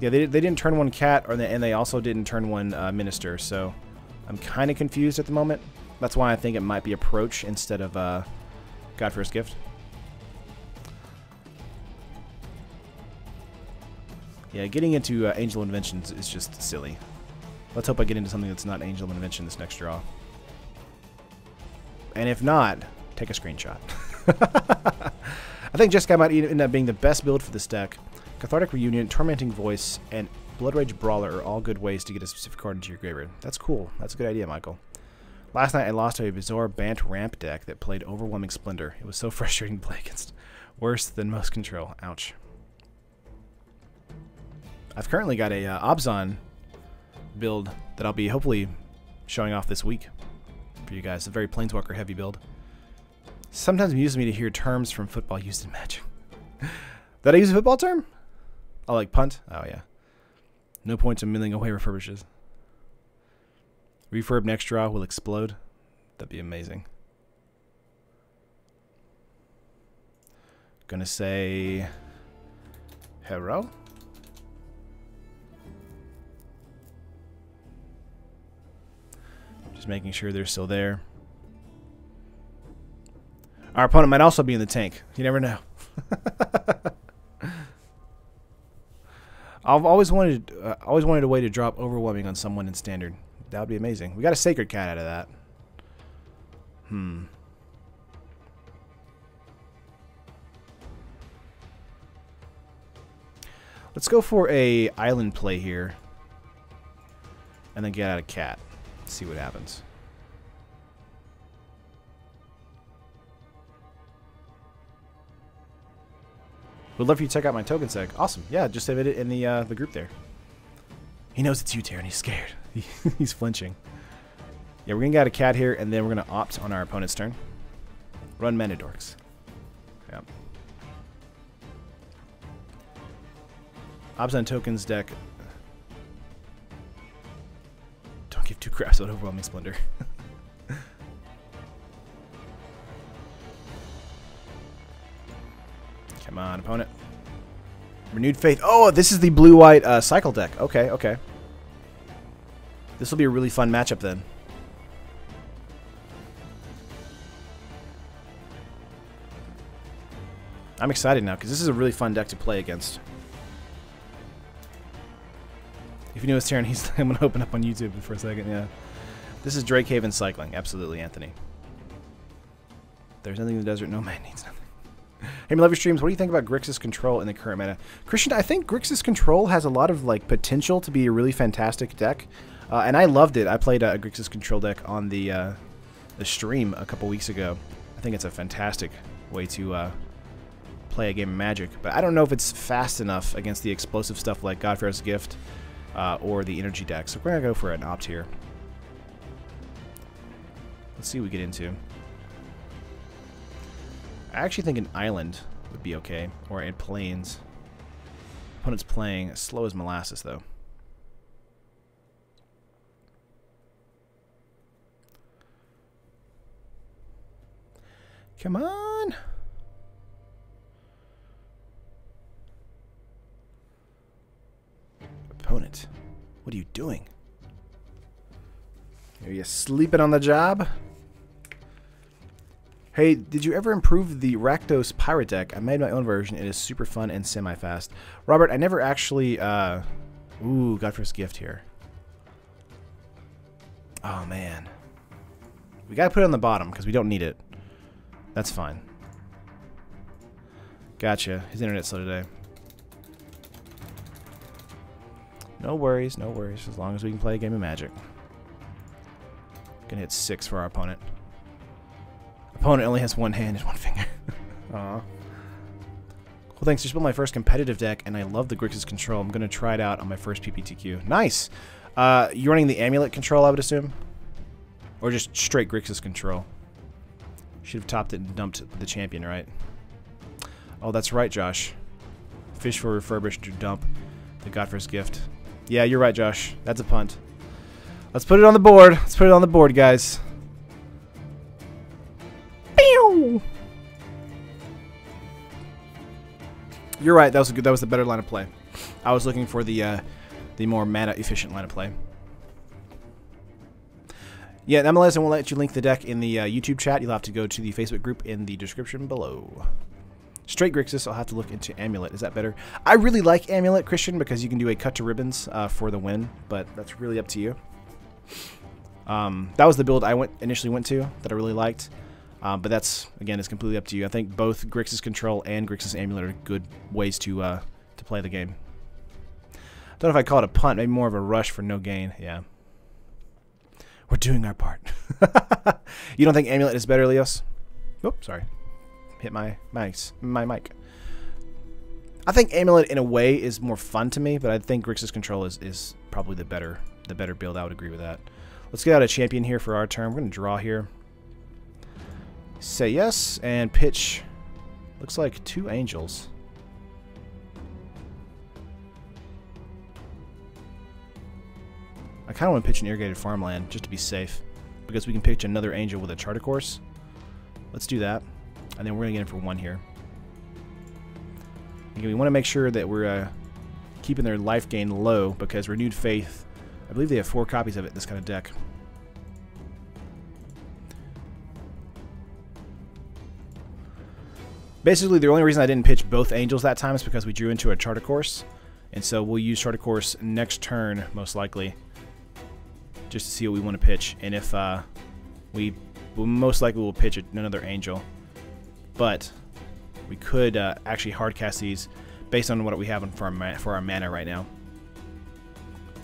Yeah, they didn't turn one cat, and they also didn't turn one minister, so I'm kind of confused at the moment. That's why I think it might be approach instead of God-Pharaoh's Gift. Yeah, getting into Angel of Inventions is just silly. Let's hope I get into something that's not Angel of Invention this next draw. And if not, take a screenshot. I think Jeskai might end up being the best build for this deck. Cathartic Reunion, Tormenting Voice, and Blood Rage Brawler are all good ways to get a specific card into your graveyard. That's cool. That's a good idea, Michael. Last night I lost to a bizarre Bant Ramp deck that played Overwhelming Splendor. It was so frustrating to play against. Worse than most control. Ouch. I've currently got a Obzon build that I'll be hopefully showing off this week for you guys. A very Planeswalker heavy build. Sometimes it amuses me to hear terms from football used in Magic. Did I use a football term? Oh, like punt? Oh, yeah. No point to milling away refurbishes. Refurb next draw will explode. That'd be amazing. Gonna say Hero. Just making sure they're still there. Our opponent might also be in the tank. You never know. I've always wanted a way to drop Overwhelming on someone in Standard. That would be amazing. We got a Sacred Cat out of that. Let's go for a island play here. And then get out a cat. See what happens. Would love for you to check out my token seg. Awesome. Yeah, just save it in the group there. He knows it's you, Terran. He's scared. He's flinching. Yeah, we're going to get a cat here, and then we're going to opt on our opponent's turn. Run Mana Dorks. Yep. Obzon tokens deck. Don't give two craps about Overwhelming Splendor. Come on, opponent. Renewed Faith. Oh, this is the blue-white cycle deck. Okay, okay. This will be a really fun matchup then. I'm excited now because this is a really fun deck to play against. If you know his Terran, I'm going to open up on YouTube for a second. Yeah. This is Drake Haven cycling. Absolutely, Anthony. There's nothing in the desert. No man needs nothing. Hey, me love your streams. What do you think about Grixis Control in the current meta? Christian, I think Grixis Control has a lot of like potential to be a really fantastic deck, and I loved it. I played a Grixis Control deck on the stream a couple weeks ago. I think it's a fantastic way to play a game of Magic, but I don't know if it's fast enough against the explosive stuff like God-Pharaoh's Gift or the energy deck. So we're gonna go for an opt here. Let's see what we get into. I actually think an island would be okay, or in plains. Opponent's playing slow as molasses, though. Come on! Opponent, what are you doing? Are you sleeping on the job? Hey, did you ever improve the Rakdos Pirate deck? I made my own version. It is super fun and semi-fast. Robert, I never actually... Ooh, God-Pharaoh's Gift here. Oh, man. We gotta put it on the bottom, because we don't need it. That's fine. Gotcha. His internet's slow today. No worries, no worries. As long as we can play a game of Magic. Gonna hit 6 for our opponent. Opponent only has one hand and one finger. Aw. Well, thanks. Just built my first competitive deck, and I love the Grixis Control. I'm going to try it out on my first PPTQ. Nice! You're running the Amulet Control, I would assume? Or just straight Grixis Control? Should have topped it and dumped the champion, right? Oh, that's right, Josh. Fish for refurbished to dump. The God-Pharaoh's gift. Yeah, you're right, Josh. That's a punt. Let's put it on the board. Let's put it on the board, guys. Pew! You're right. That was a good. That was the better line of play. I was looking for the more mana efficient line of play. Yeah, MLS, I won't let you link the deck in the YouTube chat. You'll have to go to the Facebook group in the description below. Straight Grixis, I'll have to look into Amulet. Is that better? I really like Amulet, Christian, because you can do a cut to ribbons for the win, but that's really up to you. That was the build I initially went to that I really liked. But that's, again, it's completely up to you. I think both Grixis Control and Grixis Amulet are good ways to play the game. Don't know if I'd call it a punt, maybe more of a rush for no gain. Yeah. We're doing our part. You don't think Amulet is better, Leos? Oops, sorry. Hit my mic. I think Amulet, in a way, is more fun to me, but I think Grixis Control is probably the better build. I would agree with that. Let's get out a champion here for our turn. We're going to draw here. Say yes, and pitch. Looks like 2 angels. I kind of want to pitch an irrigated farmland just to be safe, because we can pitch another angel with a charter course. Let's do that, and then we're going to get in for 1 here. Again, we want to make sure that we're keeping their life gain low, because Renewed Faith, I believe they have 4 copies of it, this kind of deck. Basically, the only reason I didn't pitch both angels that time is because we drew into a charter course, and so we'll use charter course next turn, most likely, just to see what we want to pitch. And if we most likely will pitch another angel, but we could actually hard cast these based on what we have for our mana right now,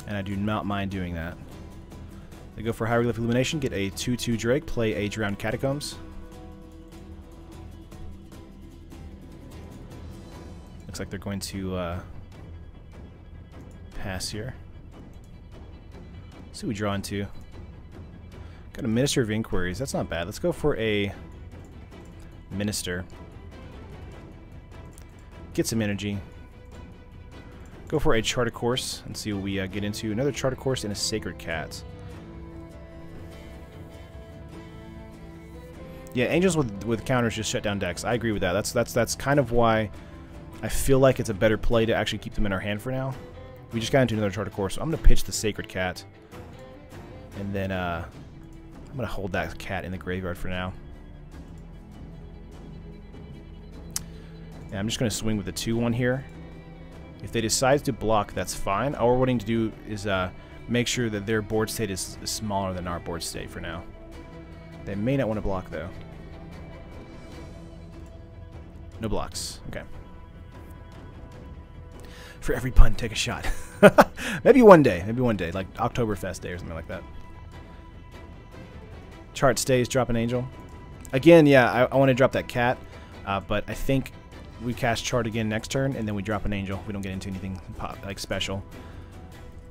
and I do not mind doing that. They go for Hieroglyph Illumination, get a 2/2 Drake, play a Drowned Catacombs. Looks like they're going to pass here. Let's see what we draw into. Got a Minister of Inquiries. That's not bad. Let's go for a Minister. Get some energy. Go for a Charter Course and see what we get into. Another Charter Course and a Sacred Cat. Yeah, Angels with counters just shut down decks. I agree with that. That's kind of why I feel like it's a better play to actually keep them in our hand for now. We just got into another Charter Course, so I'm going to pitch the Sacred Cat. And then I'm going to hold that cat in the graveyard for now. And I'm just going to swing with the 2/1 here. If they decide to block, that's fine. All we're wanting to do is make sure that their board state is smaller than our board state for now. They may not want to block, though. No blocks. Okay. For every pun, take a shot. Maybe one day, like Oktoberfest Day or something like that. Chart stays, drop an angel. Again, yeah, I want to drop that cat, but I think we cast Chart again next turn, and then we drop an angel. We don't get into anything like special.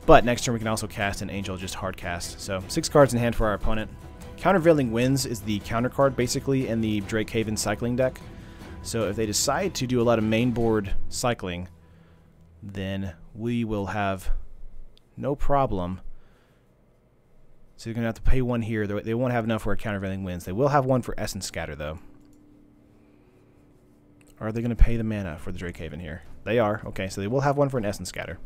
But next turn we can also cast an angel, just hard cast. So 6 cards in hand for our opponent. Countervailing Winds is the counter card, basically, in the Drake Haven cycling deck. So if they decide to do a lot of main board cycling, then we will have no problem. So you're going to have to pay 1 here. They won't have enough for a Countervailing Winds. They will have 1 for Essence Scatter, though. Are they going to pay the mana for the Drake Haven here? They are. Okay, so they will have 1 for an Essence Scatter.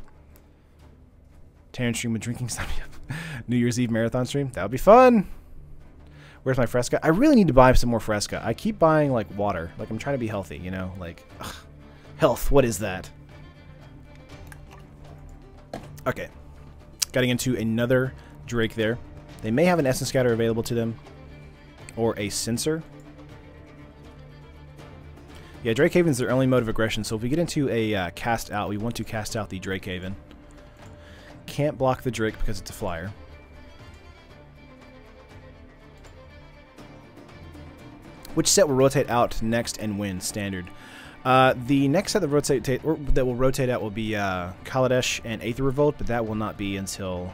Terran stream with drinking stuff. New Year's Eve marathon stream. That would be fun. Where's my Fresca? I really need to buy some more Fresca. I keep buying, like, water. Like, I'm trying to be healthy, you know? Like, ugh. Health, what is that? Okay. Getting into another Drake there. They may have an Essence Scatter available to them. Or a Censor. Yeah, Drake Haven's their only mode of aggression, so if we get into a cast out, we want to cast out the Drake Haven. Can't block the Drake because it's a flyer. Which set will rotate out next and win? Standard. The next set that will rotate out will be Kaladesh and Aether Revolt, but that will not be until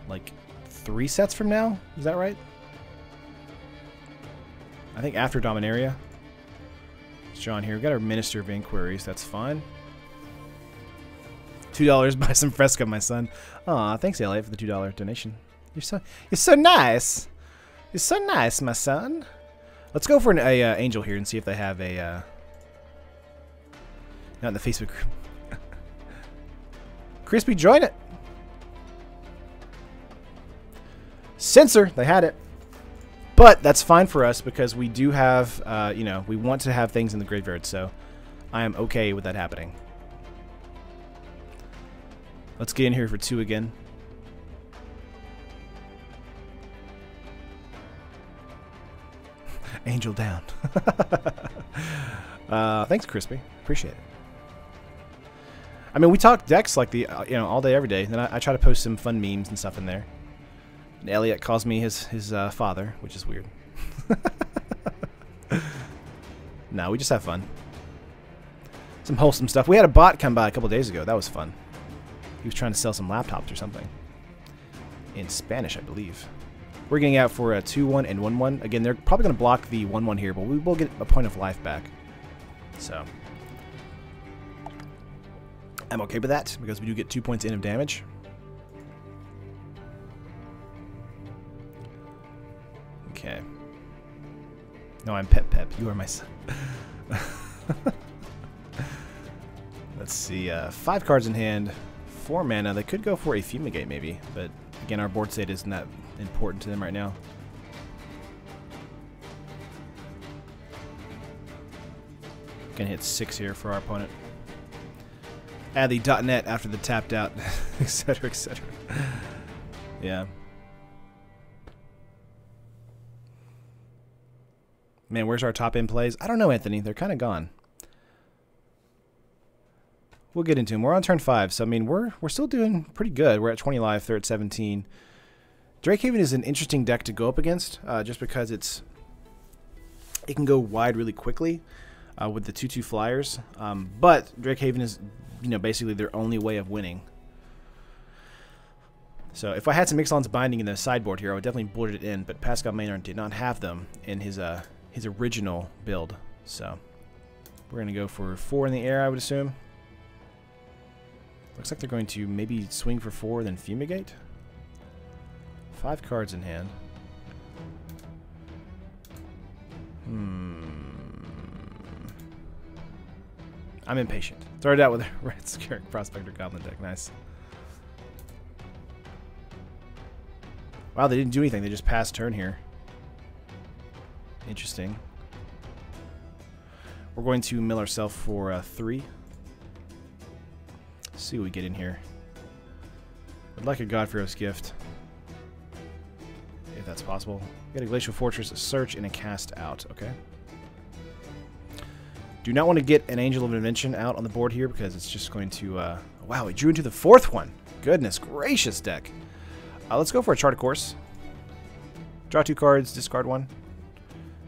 like 3 sets from now. Is that right? I think after Dominaria. John here. We got our Minister of Inquiries. That's fine. $2. Buy some Fresca, my son. Aw, thanks, Elliot, for the $2 donation. You're so nice. You're so nice, my son. Let's go for an angel here and see if they have a not in the Facebook group. Crispy, join it. Censor, they had it. But that's fine for us because we do have, you know, we want to have things in the graveyard, so I am okay with that happening. Let's get in here for 2 again. Angel down. Thanks, Crispy. Appreciate it. I mean, we talk decks like the you know, all day, every day. Then I try to post some fun memes and stuff in there. And Elliot calls me his father, which is weird. No, we just have fun. Some wholesome stuff. We had a bot come by a couple days ago. That was fun. He was trying to sell some laptops or something. In Spanish, I believe. We're getting out for a 2-1 and 1-1. Again, they're probably going to block the 1-1 here, but we will get a point of life back. So I'm okay with that because we do get 2 points in of damage. Okay. No, I'm Pep. You are my son. Let's see. 5 cards in hand. 4 mana. They could go for a Fumigate maybe, but again, our board state isn't that important to them right now. Gonna hit 6 here for our opponent. Add the .net after the tapped out, etc., etc. Yeah. Man, where's our top end plays? I don't know, Anthony. They're kind of gone. We'll get into them. We're on turn 5, so I mean, we're still doing pretty good. We're at 20 life. They're at 17. Drakehaven is an interesting deck to go up against, just because it can go wide really quickly with the 2/2 flyers. But Drakehaven is, you know, basically their only way of winning. So if I had some Ixalan's Binding in the sideboard here, I would definitely board it in. But Pascal Maynard did not have them in his original build. So we're gonna go for 4 in the air, I would assume. Looks like they're going to maybe swing for 4, then Fumigate. 5 cards in hand. I'm impatient. Throw it out with a Red Scarab Prospector Goblin deck. Nice. Wow, they didn't do anything. They just passed turn here. Interesting. We're going to mill ourselves for 3. Let's see what we get in here. I'd like a God-Pharaoh's Gift, if that's possible. We got a Glacial Fortress, a Search, and a Cast Out. Okay. Do not want to get an Angel of Invention out on the board here because it's just going to... wow, we drew into the 4th one. Goodness gracious, deck. Let's go for a Chart of Course. Draw 2 cards, discard 1.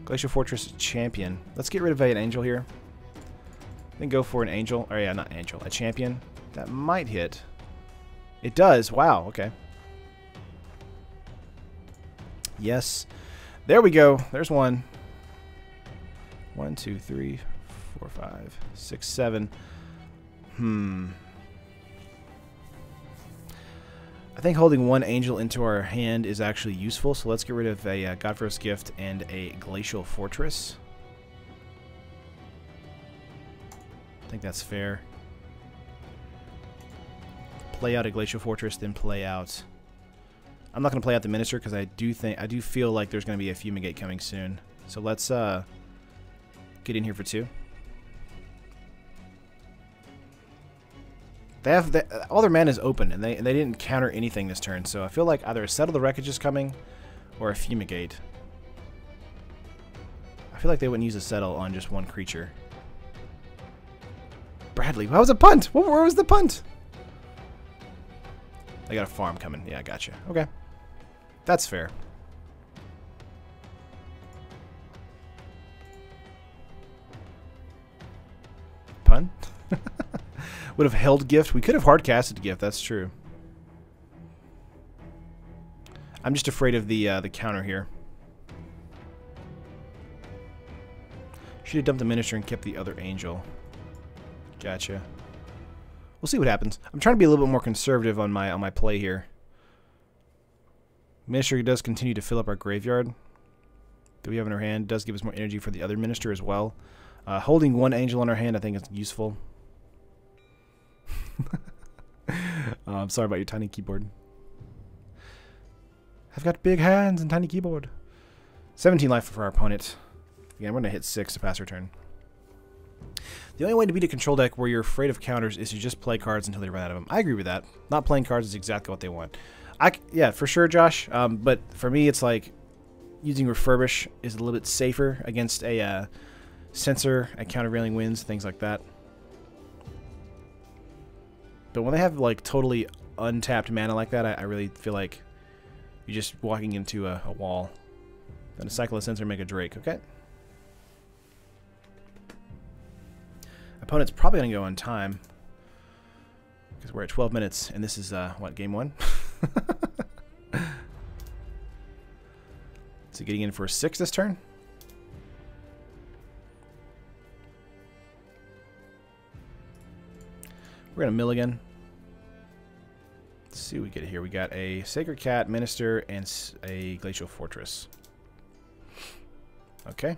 Glacial Fortress Champion. Let's get rid of an Angel here. Then go for an Angel. Or yeah, not Angel. A Champion. That might hit. It does. Wow, okay. Yes. There we go. There's 1. 1, 2, 3, 4, 5, 6, 7. I think holding 1 Angel into our hand is actually useful, so let's get rid of a God-Pharaoh's Gift and a Glacial Fortress. I think that's fair. Play out a Glacial Fortress, then play out... I'm not going to play out the Minister because I do feel like there's going to be a Fumigate coming soon. So let's get in here for 2. They have all their mana is open, and they didn't counter anything this turn. So I feel like either a Settle the Wreckage is coming, or a Fumigate. I feel like they wouldn't use a Settle on just 1 creature. Bradley, how was a punt? Where was the punt? I got a farm coming. Yeah, I got you. Okay, that's fair. Pun. Would have held Gift. We could have hard casted Gift. That's true. I'm just afraid of the counter here. Should have dumped the minister and kept the other angel. Gotcha. We'll see what happens. I'm trying to be a little bit more conservative on my play here. Minister does continue to fill up our graveyard that we have in our hand. Does give us more energy for the other minister as well. Holding one angel in our hand I think is useful. I'm sorry about your tiny keyboard. I've got big hands and tiny keyboard. 17 life for our opponent. Again, we're going to hit 6 to pass our turn. The only way to beat a control deck where you're afraid of counters is to just play cards until they run out of them. I agree with that. Not playing cards is exactly what they want. Yeah, for sure, Josh. But for me, it's like using Refurbish is a little bit safer against a Censor at countervailing winds, things like that. But when they have like totally untapped mana like that, I really feel like you're just walking into a wall. Then a cycle of Censor, make a Drake, okay? Opponent's probably going to go on time because we're at 12 minutes, and this is, what, game 1? So getting in for a 6 this turn? We're going to mill again. Let's see what we get here. We got a Sacred Cat, Minister, and a Glacial Fortress. Okay.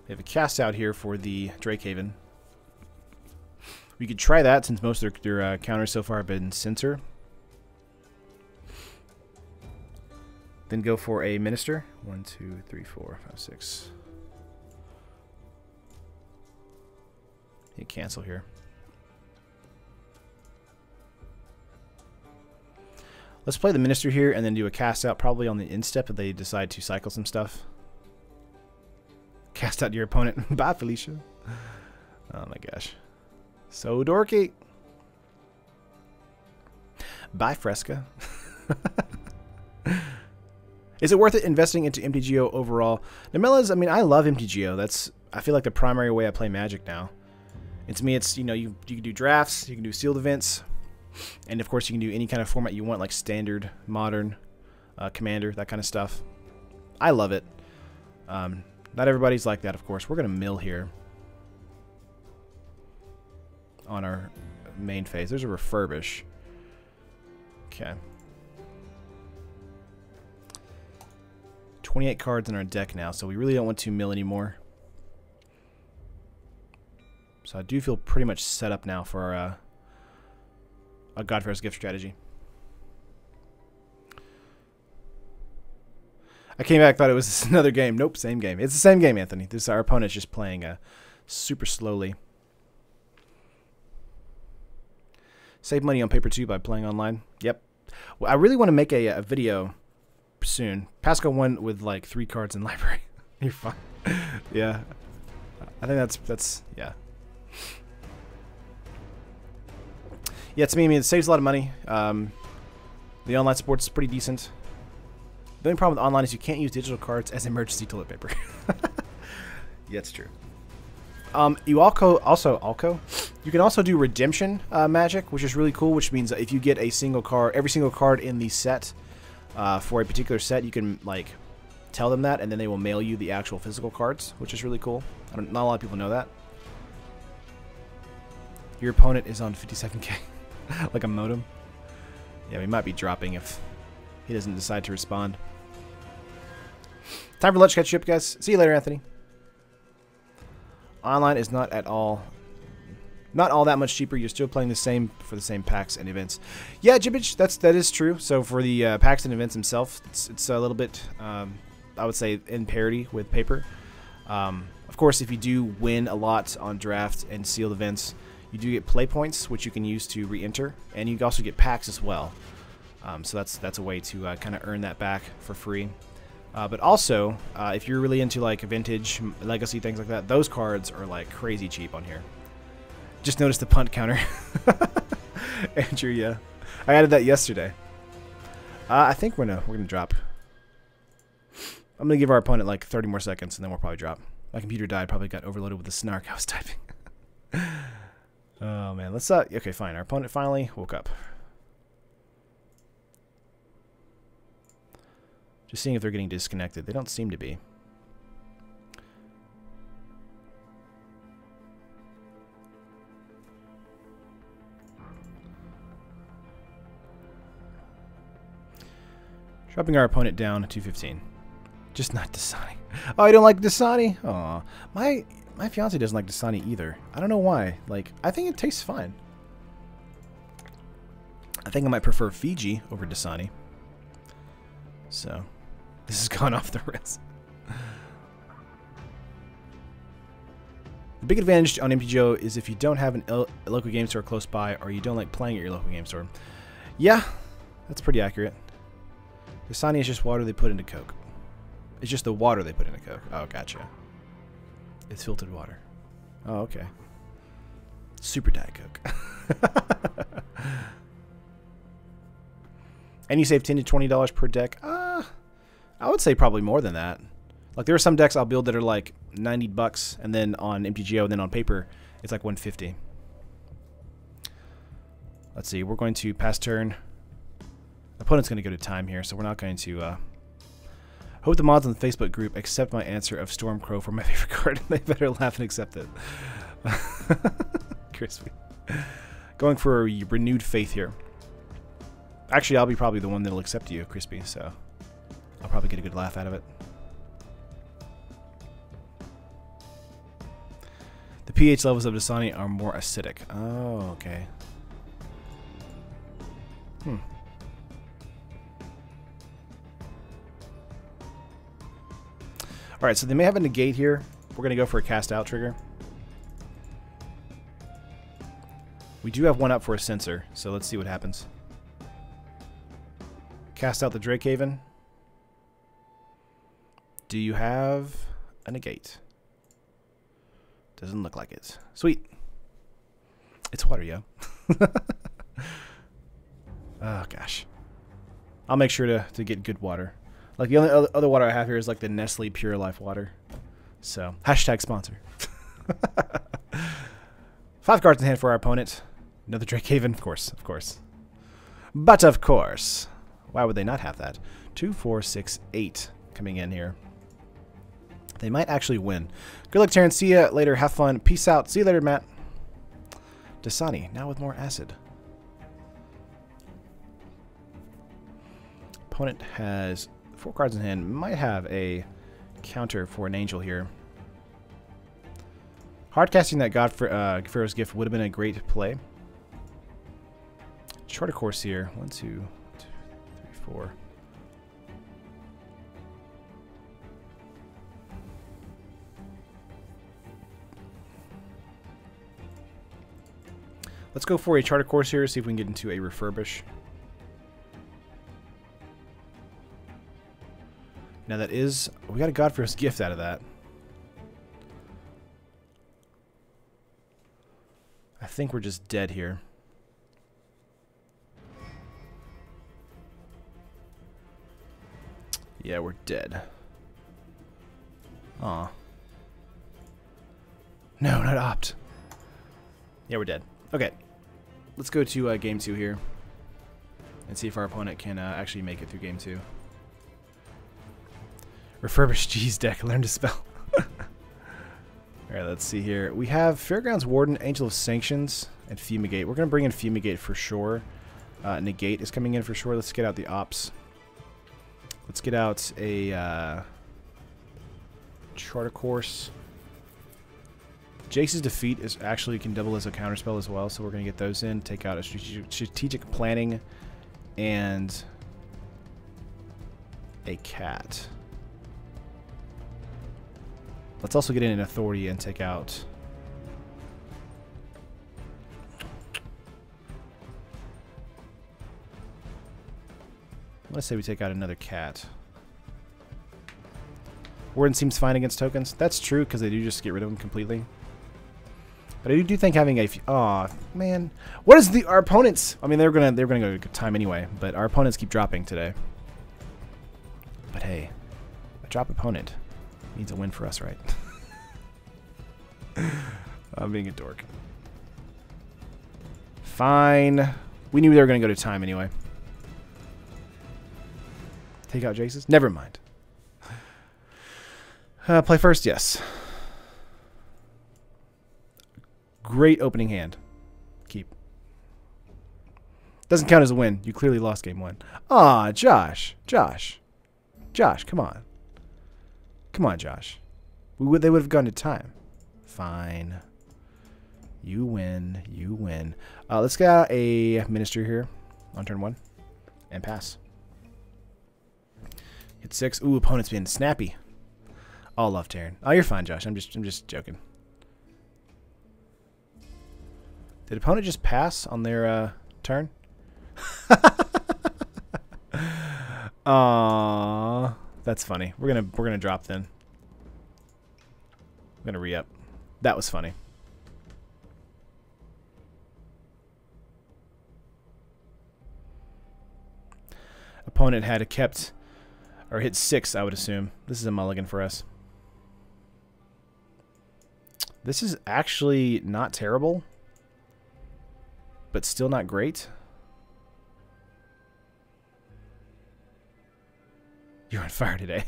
We have a cast out here for the Drakehaven. We could try that since most of their counters so far have been Censor. Then go for a Minister. 1, 2, 3, 4, 5, 6. Hit cancel here. Let's play the Minister here and then do a cast out probably on the instep if they decide to cycle some stuff. Cast out to your opponent. Bye, Felicia. Oh my gosh. So dorky. Bye, Fresca. Is it worth it investing into MTGO overall? Namella's, I mean, I love MTGO. That's, I feel like, the primary way I play Magic now. And to me, it's, you know, you can do drafts, you can do sealed events, and of course you can do any kind of format you want, like standard, modern, commander, that kind of stuff. I love it. Not everybody's like that, of course. We're going to mill here on our main phase. There's a Refurbish. Okay. 28 cards in our deck now, so we really don't want to mill anymore. So I do feel pretty much set up now for a God-Pharaoh's Gift strategy. I came back, thought it was another game. Nope, same game. It's the same game, Anthony. This our opponent's just playing super slowly. Save money on paper too by playing online. Yep. Well, I really want to make a video soon. Pascal won with like 3 cards in library. You're fine. Yeah. I think that's yeah. Yeah, to me, I mean, it saves a lot of money. The online support is pretty decent. The only problem with online is you can't use digital cards as emergency toilet paper. Yeah, it's true. You you can also do redemption magic, which is really cool, which means that if you get a single card, every single card in the set for a particular set, you can like tell them that, and then they will mail you the actual physical cards, which is really cool. Not a lot of people know that. Your opponent is on 57k. Like a modem. Yeah, we might be dropping if he doesn't decide to respond. Time for lunch. Catch you up, guys. See you later, Anthony. Online is not all that much cheaper. You're still playing the same for the same packs and events. Yeah, Jibbage, that is true. So for the packs and events themselves, it's a little bit, I would say, in parity with paper. Of course, if you do win a lot on draft and sealed events, you do get play points, which you can use to re-enter, and you also get packs as well. So that's a way to kind of earn that back for free. But also, if you're really into like vintage, legacy, things like that, those cards are like crazy cheap on here. Just noticed the punt counter. Andrew, yeah. I added that yesterday. I think we're gonna drop. I'm gonna give our opponent like 30 more seconds, and then we'll probably drop. My computer died, probably got overloaded with the snark I was typing. Oh man, let's okay, fine. Our opponent finally woke up. Just seeing if they're getting disconnected. They don't seem to be. Dropping our opponent down to 215. Just not Dasani. Oh, I don't like Dasani? Aw. My fiance doesn't like Dasani either. I don't know why. Like, I think it tastes fine. I think I might prefer Fiji over Dasani. So, this has gone off the rails. The big advantage on MTGO is if you don't have a local game store close by, or you don't like playing at your local game store. Yeah, that's pretty accurate. Dasani is just water they put into Coke. It's just the water they put into Coke. Oh, gotcha. It's filtered water. Oh, okay. Super Diet Coke. And you save $10 to $20 per deck. I would say probably more than that. Like, there are some decks I'll build that are like $90, and then on MTGO, and then on paper, it's like $150. Let's see. We're going to pass turn. Opponent's going to go to time here, so we're not going to... Hope the mods on the Facebook group accept my answer of Stormcrow for my favorite card. They better laugh and accept it. Crispy. Going for a renewed faith here. Actually, I'll be probably the one that'll accept you, Crispy, so I'll probably get a good laugh out of it. The pH levels of Dasani are more acidic. Oh, okay. Alright, so they may have a negate here. We're going to go for a cast out trigger. We do have one up for a censor, so let's see what happens. Cast out the Drakehaven. Do you have a negate? Doesn't look like it. Sweet. It's water, yo. Oh, gosh. I'll make sure to get good water. Like, the only other water I have here is like the Nestle Pure Life water. So, hashtag sponsor. 5 cards in hand for our opponent. Another Drakehaven, of course, of course. But of course. Why would they not have that? 2, 4, 6, 8 coming in here. They might actually win. Good luck, Terrence. See ya later. Have fun. Peace out. See you later, Matt. Dasani, now with more acid. Opponent has 4 cards in hand. Might have a counter for an angel here. Hard casting that God-Pharaoh's gift would have been a great play. Charter course here. 1, 2, 3, 4. Let's go for a charter course here, see if we can get into a refurbish. Now that is, we got a God-Pharaoh's gift out of that. I think we're just dead here. Yeah, we're dead. Aw. No, not opt. Yeah, we're dead. Okay. Let's go to game 2 here. And see if our opponent can actually make it through game 2. Refurbished G's deck. Learn to spell. Alright, let's see here. We have Fairgrounds Warden, Angel of Sanctions, and Fumigate. We're going to bring in Fumigate for sure. Negate is coming in for sure. Let's get out the ops. Let's get out a Charter Course. Jace's Defeat is actually can double as a counterspell as well, so we're going to get those in. Take out a strategic Planning and a Cat. Let's also get in an Authority and take out... Let's say we take out another Cat. Warden seems fine against tokens. That's true, because they do just get rid of them completely. But I do think having a... Aw, man. What is our opponents... I mean, they're gonna go to time anyway, but our opponents keep dropping today. But hey, a drop opponent means a win for us, right? I'm being a dork. Fine. We knew they were going to go to time anyway. Take out Jace's? Never mind. Play first? Yes. Great opening hand. Keep. Doesn't count as a win. You clearly lost game 1. Aw, Josh. Josh, come on. Come on, Josh. They would have gone to time. Fine. You win. You win. Let's get out a Minister here on turn 1 and pass. Hit 6. Ooh, opponent's being snappy. All love Terran. Oh, you're fine, Josh. I'm just joking. Did opponent just pass on their turn? Aww, that's funny. We're gonna drop then. We're gonna re-up. That was funny. Opponent had kept or hit 6, I would assume. This is a mulligan for us. This is actually not terrible, but still not great. You're on fire today.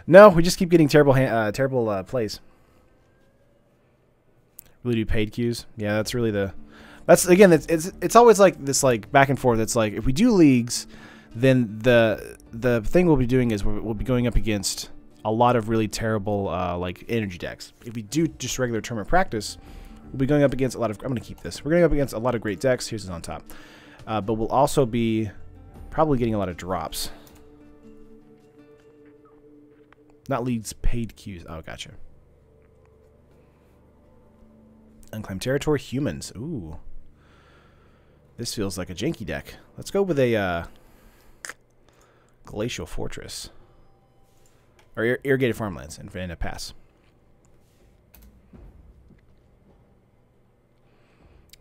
No, we just keep getting terrible plays. Really do paid queues. Yeah, that's really the. That's again. It's always like this, like back and forth. It's like if we do leagues, then the thing we'll be doing is we'll be going up against a lot of really terrible like energy decks. If we do just regular tournament practice, we'll be going up against a lot of. I'm gonna keep this. We're going up against a lot of great decks. Here's on top, but we'll also be probably getting a lot of drops. Not leads, paid queues. Oh, gotcha. Unclaimed territory, humans. Ooh. This feels like a janky deck. Let's go with a Glacial Fortress. Or Irrigated Farmlands and a pass.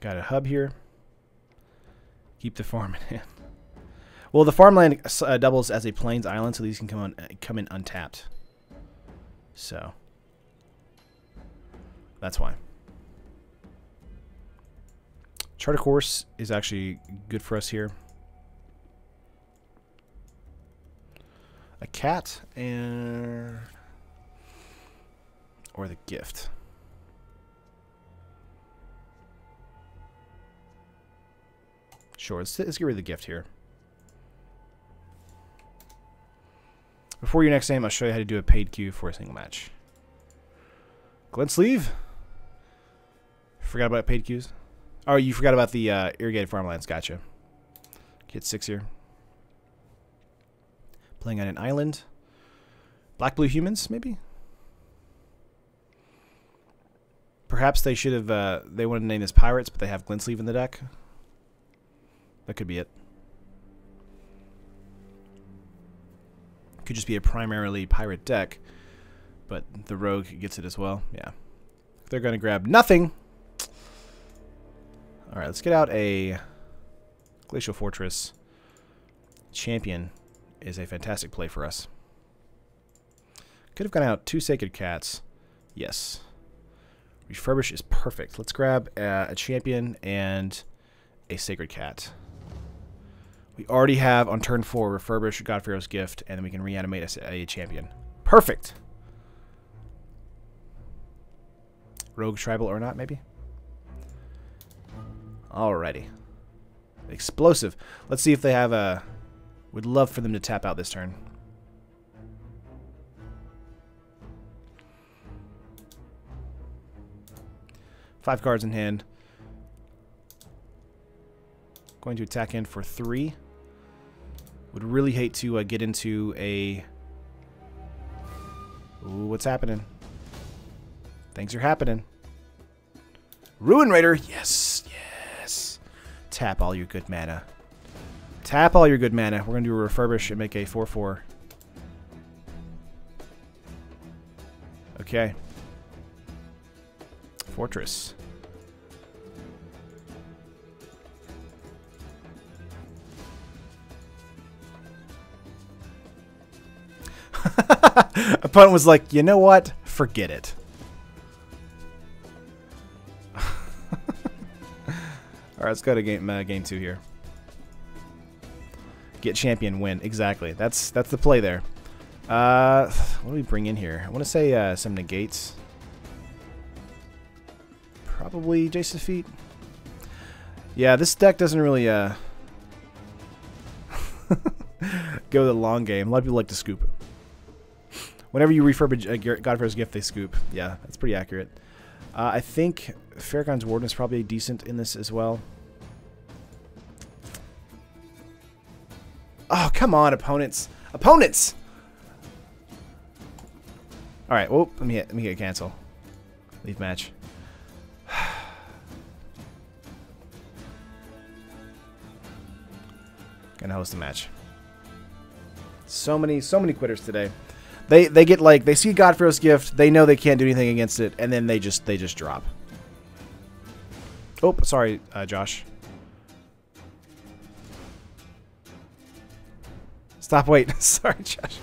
Got a hub here. Keep the farm in hand. Well, the farmland doubles as a plains island, so these can come in untapped. So that's why. Charter Course is actually good for us here. A cat and or the gift. Sure, let's get rid of the gift here. Before your next game, I'll show you how to do a paid queue for a single match. Glint Sleeve? Forgot about paid queues? Oh, you forgot about the Irrigated Farmlands. Gotcha. Hit 6 here. Playing on an island. Black-blue humans, maybe? Perhaps they should have... they wanted to name this Pirates, but they have Glint Sleeve in the deck. That could be it. Could just be a primarily pirate deck, but the rogue gets it as well. Yeah. They're going to grab nothing. All right, let's get out a Glacial Fortress. Champion is a fantastic play for us. Could have gone out 2 Sacred Cats. Yes. Refurbish is perfect. Let's grab a champion and a Sacred Cat. We already have on turn 4 Refurbish, God-Pharaoh's Gift, and then we can reanimate a champion. Perfect. Rogue, Tribal, or not, maybe? Alrighty. Explosive. Let's see if they have a... We'd love for them to tap out this turn. Five cards in hand. Going to attack in for 3. Would really hate to get into a... Ooh, what's happening? Things are happening. Ruin Raider! Yes! Yes! Tap all your good mana. Tap all your good mana. We're going to do a Refurbish and make a 4/4. Okay. Fortress. Opponent was like, you know what? Forget it. Alright, let's go to game 2 here. Get champion, win. Exactly. That's the play there. What do we bring in here? I want to say some negates. Probably Jace's Feet. Yeah, this deck doesn't really go the long game. A lot of people like to scoop. Whenever you refurb a God-Pharaoh's Gift, they scoop. Yeah, that's pretty accurate. I think Farrakhan's Warden is probably decent in this as well. Oh, come on, opponents. Opponents! Alright, well, let me hit cancel. Leave match. Gonna host a match. So many quitters today. They get like, they see God-Pharaoh's Gift, they know they can't do anything against it, and then they just drop. Oh, sorry, Josh. Stop, wait. Sorry, Josh.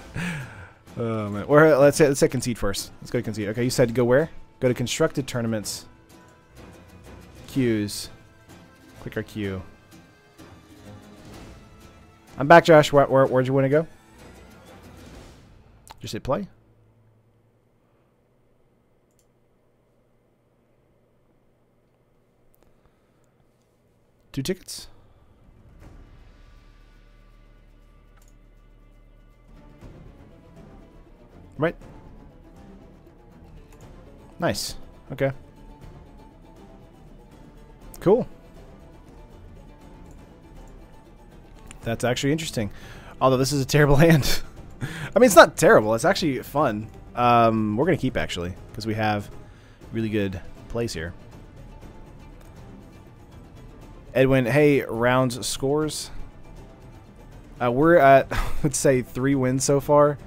Oh, man. Or let's say concede first. Let's go to concede. Okay, you said go where? Go to constructed tournaments. Queues. Click our queue. I'm back, Josh. Where'd you want to go? Just hit play. Two tickets. Right. Nice. Okay. Cool. That's actually interesting. Although this is a terrible hand. I mean, it's not terrible. It's actually fun. We're going to keep, actually, because we have really good plays here. Edwin, hey, rounds scores. We're at, let's say, 3 wins so far.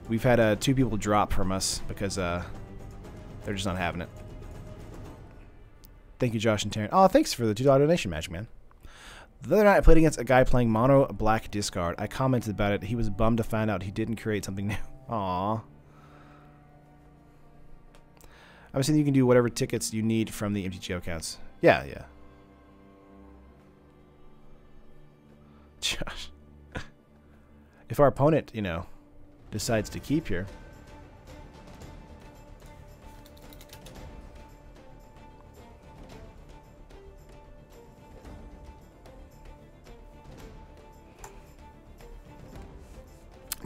We've had 2 people drop from us because they're just not having it. Thank you, Josh and Taryn. Oh, thanks for the $2 donation, Magic Man. The other night I played against a guy playing mono black discard. I commented about it. He was bummed to find out he didn't create something new. Aww. I'm assuming you can do whatever tickets you need from the MTGO accounts. Yeah, yeah. Josh. If our opponent, you know, decides to keep here.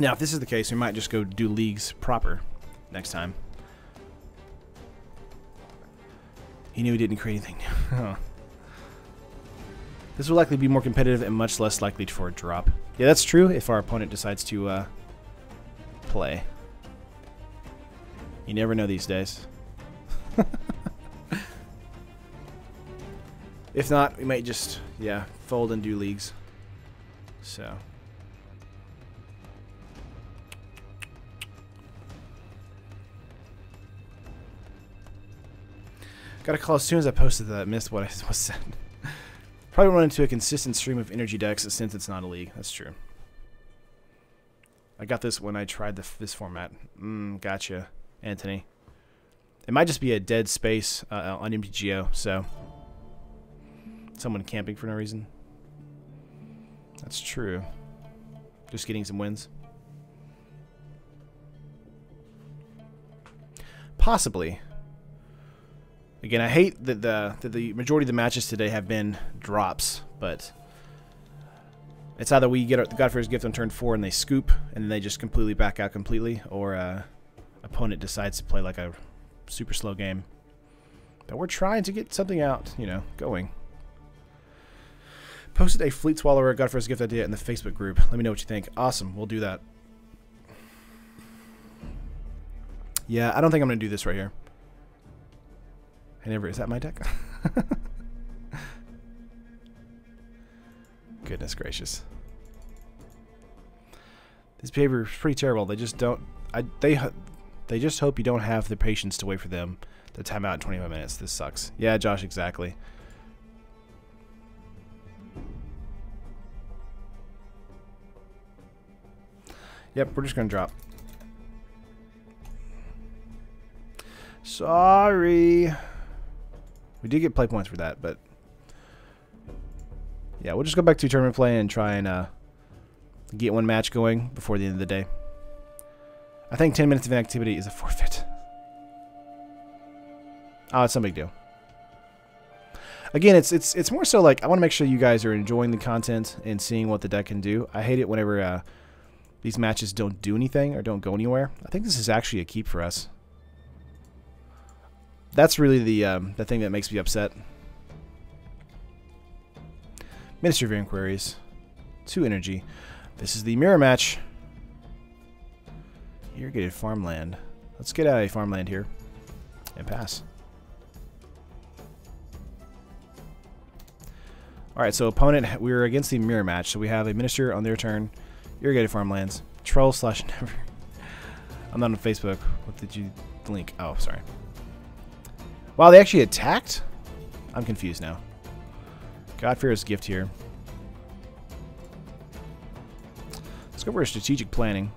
Now, if this is the case, we might just go do leagues proper next time. He knew he didn't create anything. Huh. This will likely be more competitive and much less likely for a drop. Yeah, that's true if our opponent decides to play. You never know these days. If not, we might just, yeah, fold and do leagues. So. Got a call as soon as I posted that. Missed what was said. Probably run into a consistent stream of energy decks since it's not a league. That's true. I got this when I tried this format. Gotcha, Anthony. It might just be a dead space on MTGO, so someone camping for no reason. That's true. Just getting some wins. Possibly. Again, I hate that the majority of the matches today have been drops, but it's either we get the God-Pharaoh's Gift on turn 4 and they scoop, and then they just completely back out completely, or opponent decides to play like a super slow game. But we're trying to get something out, you know, going. Posted a Fleet Swallower God-Pharaoh's Gift idea in the Facebook group. Let me know what you think. Awesome, we'll do that. Yeah, I don't think I'm going to do this right here. Is that my deck? Goodness gracious. This behavior is pretty terrible. They just don't. They just hope you don't have the patience to wait for them to time out in 25 minutes. This sucks. Yeah, Josh, exactly. Yep, we're just gonna drop. Sorry. We did get play points for that, but yeah, we'll just go back to tournament play and try and Get one match going before the end of the day. I think 10 minutes of inactivity is a forfeit. Oh, it's no big deal. Again, it's more so like I want to make sure you guys are enjoying the content and seeing what the deck can do. I hate it whenever these matches don't do anything or don't go anywhere. I think this is actually a keep for us. That's really the thing that makes me upset. Ministry of Inquiries. 2 energy. This is the mirror match. Irrigated farmland. Let's get out a farmland here and pass. Alright, so opponent, we're against the mirror match, so we have a minister on their turn, irrigated farmlands, troll / never. I'm not on Facebook. What did you link? Oh, sorry. Wow, they actually attacked? I'm confused now. God-Pharaoh's gift here. Let's go for a strategic planning.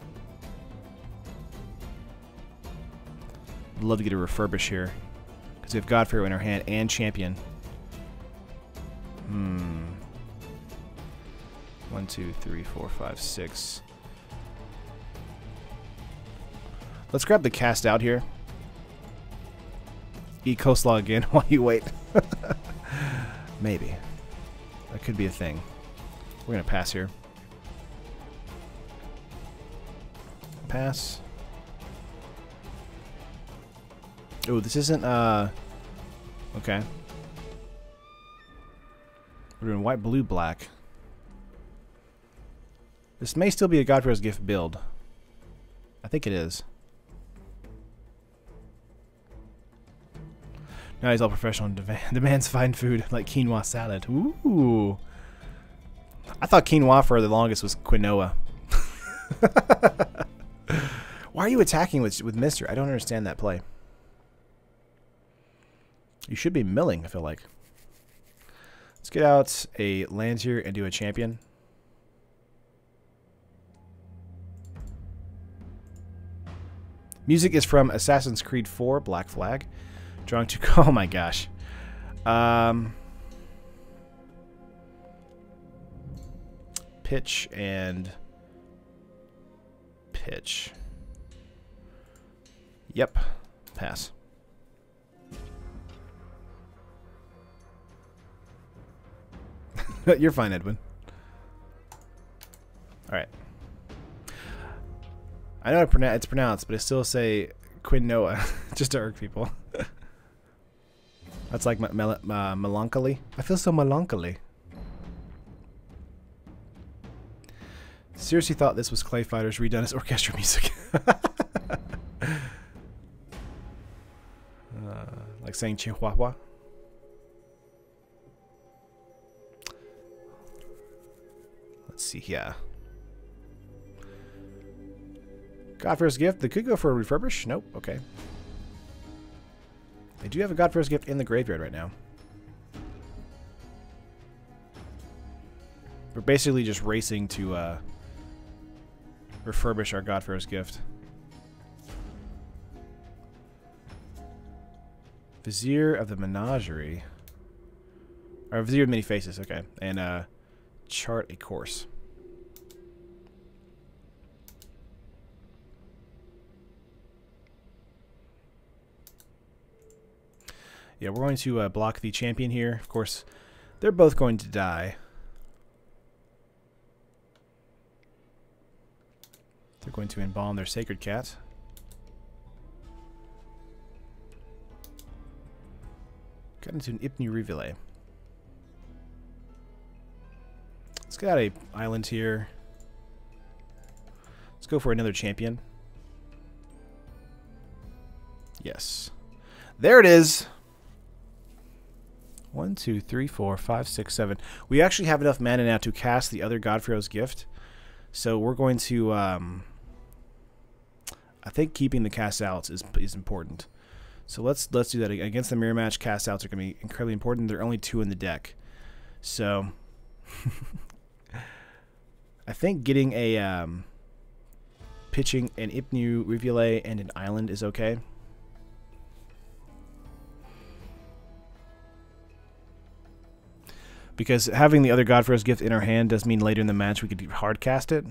I'd love to get a refurbish here, because we have God-Pharaoh in our hand and champion. 1, 2, 3, 4, 5, 6. Let's grab the cast out here. Eat coleslaw again while you wait. Maybe. That could be a thing. We're going to pass here. Pass. Oh, this isn't, okay. We're doing white, blue, black. This may still be a God-Pharaoh's gift build. I think it is. Now he's all professional and demands fine food like quinoa salad. Ooh. I thought quinoa for the longest was quinoa. Why are you attacking with Mister? I don't understand that play. You should be milling, I feel like. Let's get out a land here and do a champion. Music is from Assassin's Creed 4, Black Flag. Drawing 2. Oh my gosh. Pitch and pitch. Yep. Pass. You're fine, Edwin. Alright. I know it's pronounced, but I still say quinoa, just to irk people. That's like melancholy. I feel so melancholy. Seriously thought this was Clay Fighters redone as orchestra music. Like saying Chihuahua. Let's see here. God-Pharaoh's gift. They could go for a refurbish. Nope. Okay. They do have a God-Pharaoh's gift in the graveyard right now. We're basically just racing to refurbish our God-Pharaoh's gift. Vizier of the Menagerie. Or Vizier of Many Faces. Okay. And chart a course. Yeah, we're going to block the champion here. Of course, they're both going to die. They're going to embalm their sacred cat. Got into an Ipni Rivile. Let's get out a island here. Let's go for another champion. Yes. There it is. 1, 2, 3, 4, 5, 6, 7. We actually have enough mana now to cast the other God-Pharaoh's gift. So we're going to, I think keeping the cast outs is important. So let's do that. Against the mirror match, cast outs are going to be incredibly important. There are only 2 in the deck. So I think getting a pitching an Ipnu Rivule and an island is okay. Because having the other God-Pharaoh's Gift in our hand does mean later in the match we could hard cast it.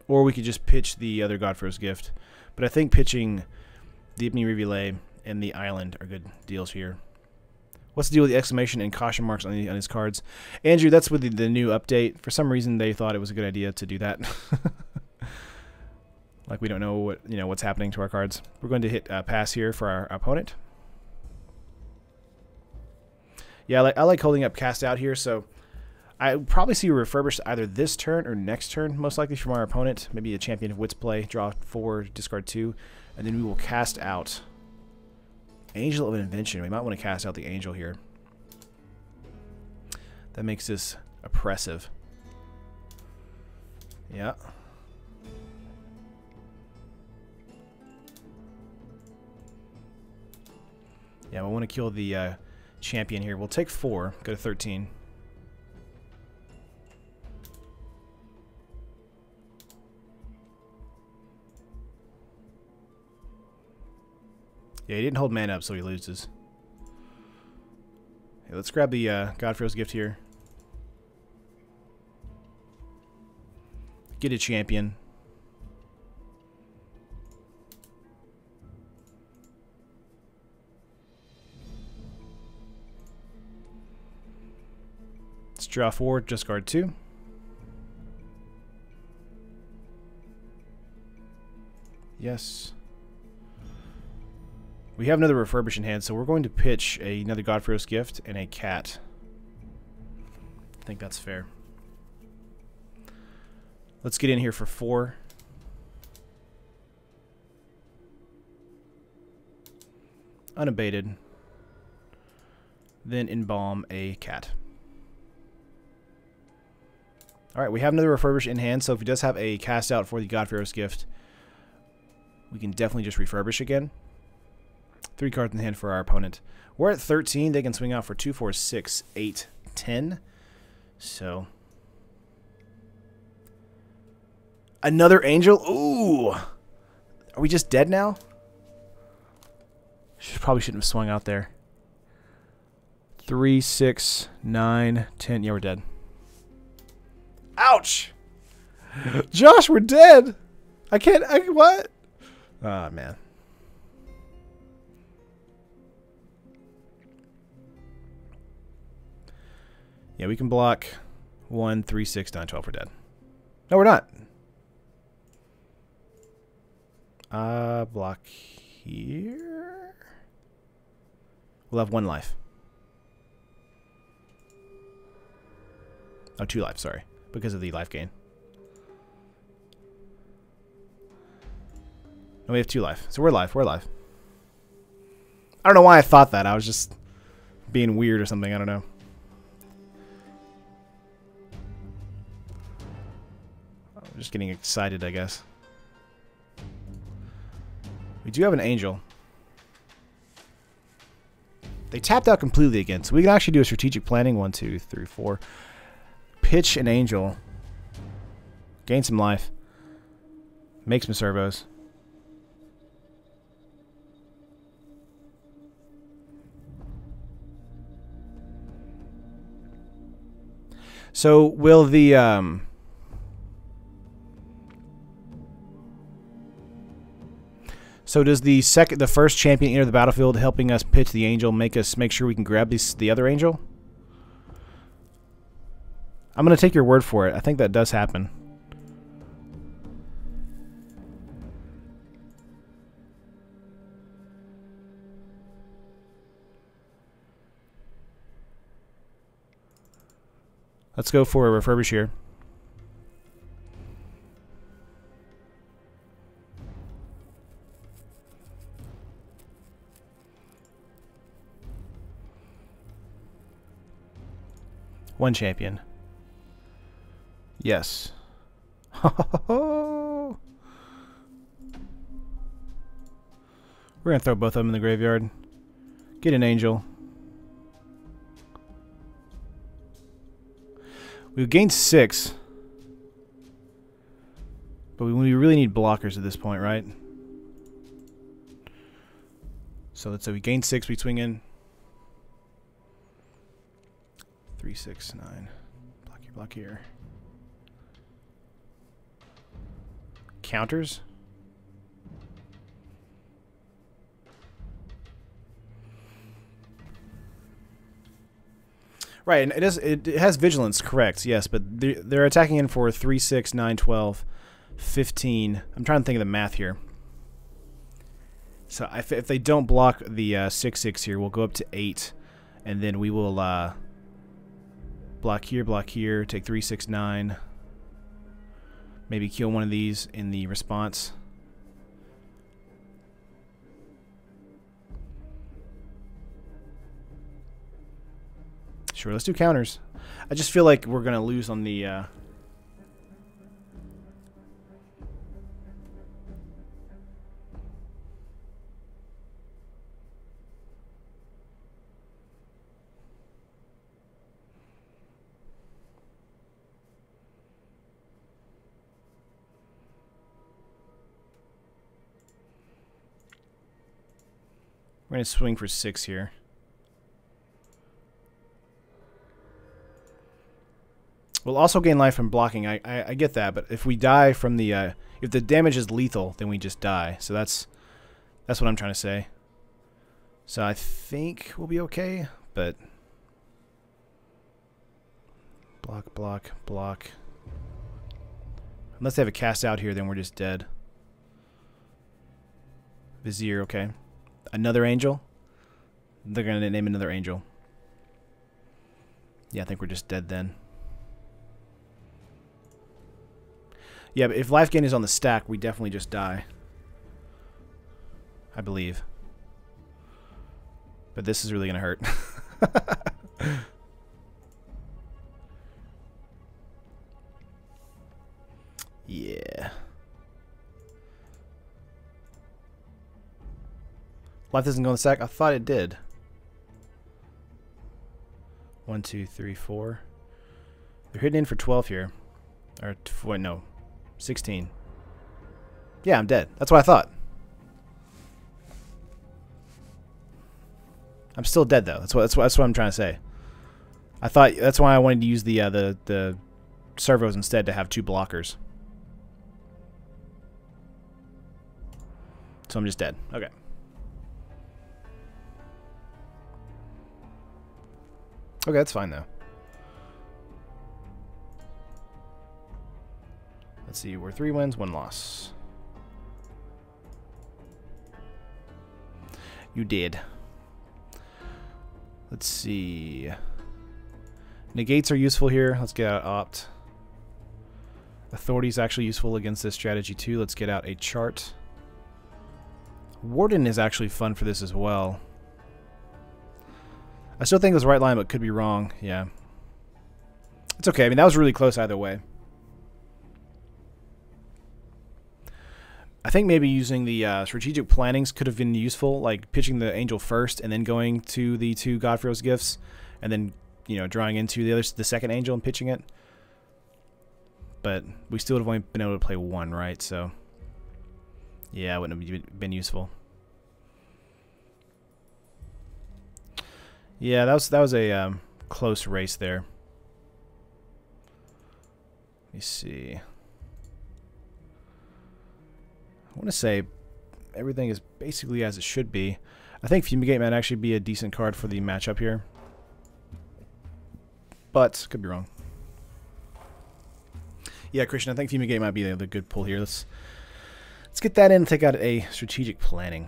Or we could just pitch the other God-Pharaoh's Gift. But I think pitching the Ibni Rivulet and the Island are good deals here. What's the deal with the exclamation and caution marks on his cards? Andrew, that's with the new update. For some reason, they thought it was a good idea to do that. Like we don't know what's happening to our cards. We're going to hit pass here for our opponent. Yeah, I like holding up cast out here. So I probably see a refurbish either this turn or next turn, most likely from our opponent. Maybe a Champion of Wits play. Draw 4, discard 2, and then we will cast out Angel of Invention. We might want to cast out the Angel here. That makes this oppressive. Yeah. Yeah, we want to kill the champion here. We'll take 4, go to 13. Yeah, he didn't hold mana up, so he loses. Okay, let's grab the God-Pharaoh's Gift here. Get a champion. Let's draw 4, discard 2. Yes. We have another refurbish in hand, so we're going to pitch another God-Pharaoh's Gift and a cat. I think that's fair. Let's get in here for 4. Unabated. Then embalm a cat. Alright, we have another refurbish in hand, so if he does have a cast out for the God-Pharaoh's Gift, we can definitely just refurbish again. 3 cards in hand for our opponent. We're at 13. They can swing out for 2, 4, 6, 8, 10. So another Angel. Ooh. Are we just dead now? Probably shouldn't have swung out there. 3, 6, 9, 10. Yeah, we're dead. Ouch! Josh, we're dead! What? Ah, man. Yeah, we can block 1, 3, 6, 9, 12. We're dead. No, we're not. Block here. We'll have 1 life. Oh, 2 life, sorry. Because of the life gain. No, we have 2 life. So we're live. We're live. I don't know why I thought that. I was just being weird or something. I don't know. I'm just getting excited, I guess. We do have an Angel. They tapped out completely again, so we can actually do a strategic planning. 1, 2, 3, 4. Pitch an Angel. Gain some life. Make some servos. So will the so does the first champion enter the battlefield, helping us pitch the Angel, make sure we can grab the other Angel? I'm gonna take your word for it. I think that does happen. Let's go for a refurbish here. One champion. Yes. We're gonna throw both of them in the graveyard. Get an Angel. We've gained 6. But we really need blockers at this point, right? So let's say we gain 6, we swing in. 3, 6, 9. Block here, block here. Counters. Right, and it has vigilance, correct, yes, but they're attacking in for 3, 6, 9, 12, 15. I'm trying to think of the math here. So if they don't block the 6, 6 here, we'll go up to 8, and then we will block here, take 3, 6, 9. Maybe kill one of these in the response. Sure, let's do counters. I just feel like we're going to lose on the... We're going to swing for 6 here. We'll also gain life from blocking. I get that, but if we die from the if the damage is lethal, then we just die. So that's what I'm trying to say. So I think we'll be okay, but block, block, block. Unless they have a cast out here, then we're just dead. Vizier, okay. Another angel. They're gonna name another angel. Yeah, I think we're just dead then. Yeah, but if life gain is on the stack, we definitely just die. I believe. But this is really going to hurt. Yeah. Life doesn't go on the stack? I thought it did. 1, 2, 3, 4. They're hitting in for 12 here. Or, wait, no. 16. Yeah, I'm dead. That's what I thought. I'm still dead though. That's what I'm trying to say. I thought that's why I wanted to use the servos instead to have 2 blockers. So I'm just dead. Okay. Okay, that's fine though. Let's see, we're 3 wins, 1 loss. You did. Let's see. Negates are useful here. Let's get out Opt. Authority is actually useful against this strategy too. Let's get out a chart. Warden is actually fun for this as well. I still think it was the right line, but could be wrong. Yeah. It's okay. I mean, that was really close either way. I think maybe using the strategic plannings could have been useful, like pitching the angel first and then going to the 2 God-Pharaoh's gifts, and then drawing into the second angel and pitching it. But we still would have only been able to play 1, right? So yeah, it wouldn't have been useful. Yeah, that was a close race there. Let me see. I want to say everything is basically as it should be. I think Fumigate might actually be a decent card for the matchup here. But, could be wrong. Yeah, Christian, I think Fumigate might be the good pull here. Let's get that in and take out a strategic planning.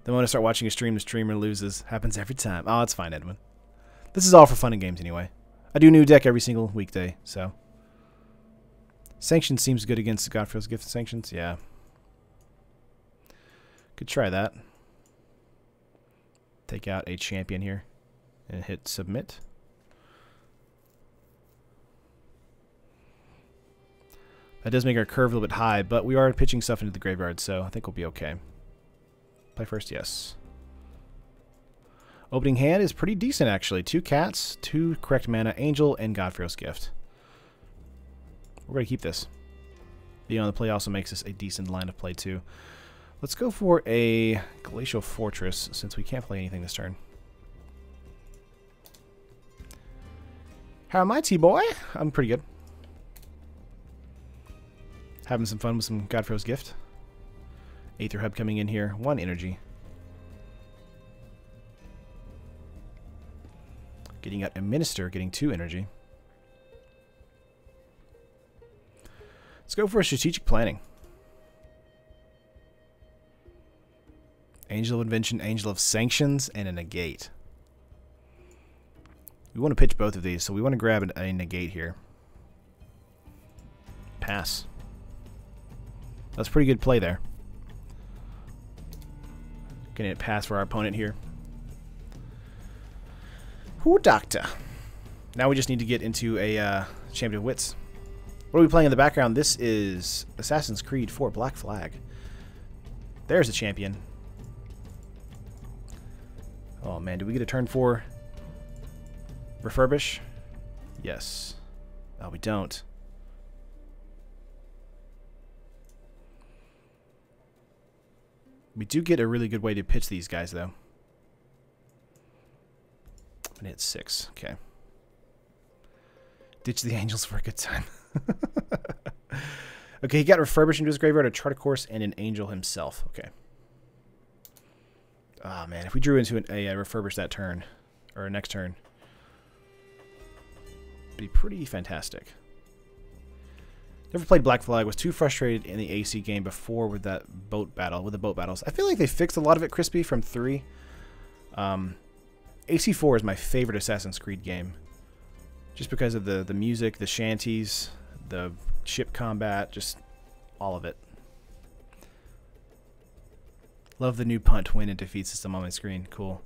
Then when I start watching a stream, the streamer loses. Happens every time. Oh, it's fine, Edwin. This is all for fun and games anyway. I do a new deck every single weekday, so... Sanction seems good against God-Pharaoh's Gift Sanctions. Yeah. Could try that. Take out a champion here. And hit submit. That does make our curve a little bit high, but we are pitching stuff into the graveyard, so I think we'll be okay. Play first, yes. Opening hand is pretty decent, actually. 2 cats, 2 correct mana, angel, and God-Pharaoh's Gift. We're going to keep this. Being on the play also makes this a decent line of play, too. Let's go for a Glacial Fortress, since we can't play anything this turn. How am I, T-boy? I'm pretty good. Having some fun with some God-Pharaoh's Gift. Aether Hub coming in here. 1 energy. Getting out a Minister, getting 2 energy. Let's go for a Strategic Planning. Angel of Invention, Angel of Sanctions, and a Negate. We want to pitch both of these, so we want to grab a Negate here. Pass. That's a pretty good play there. Getting it pass for our opponent here. Whoo, Doctor. Now we just need to get into a Champion of Wits. What are we playing in the background? This is Assassin's Creed 4 Black Flag. There's a champion. Oh man, do we get a turn 4 refurbish? Yes. Oh, we don't. We do get a really good way to pitch these guys, though. I'm gonna hit 6. Okay. Ditch the Angels for a good time. Okay, he got refurbished into his graveyard, a Chart Course, and an Angel himself. Okay. Oh man, if we drew into a refurbish that turn, or next turn, it'd be pretty fantastic. Never played Black Flag. Was too frustrated in the AC game before with that boat battle, with the boat battles. I feel like they fixed a lot of it, Crispy, from 3. AC4 is my favorite Assassin's Creed game, just because of the music, the shanties, the ship combat, just all of it. Love the new punt win and defeat system on my screen. Cool.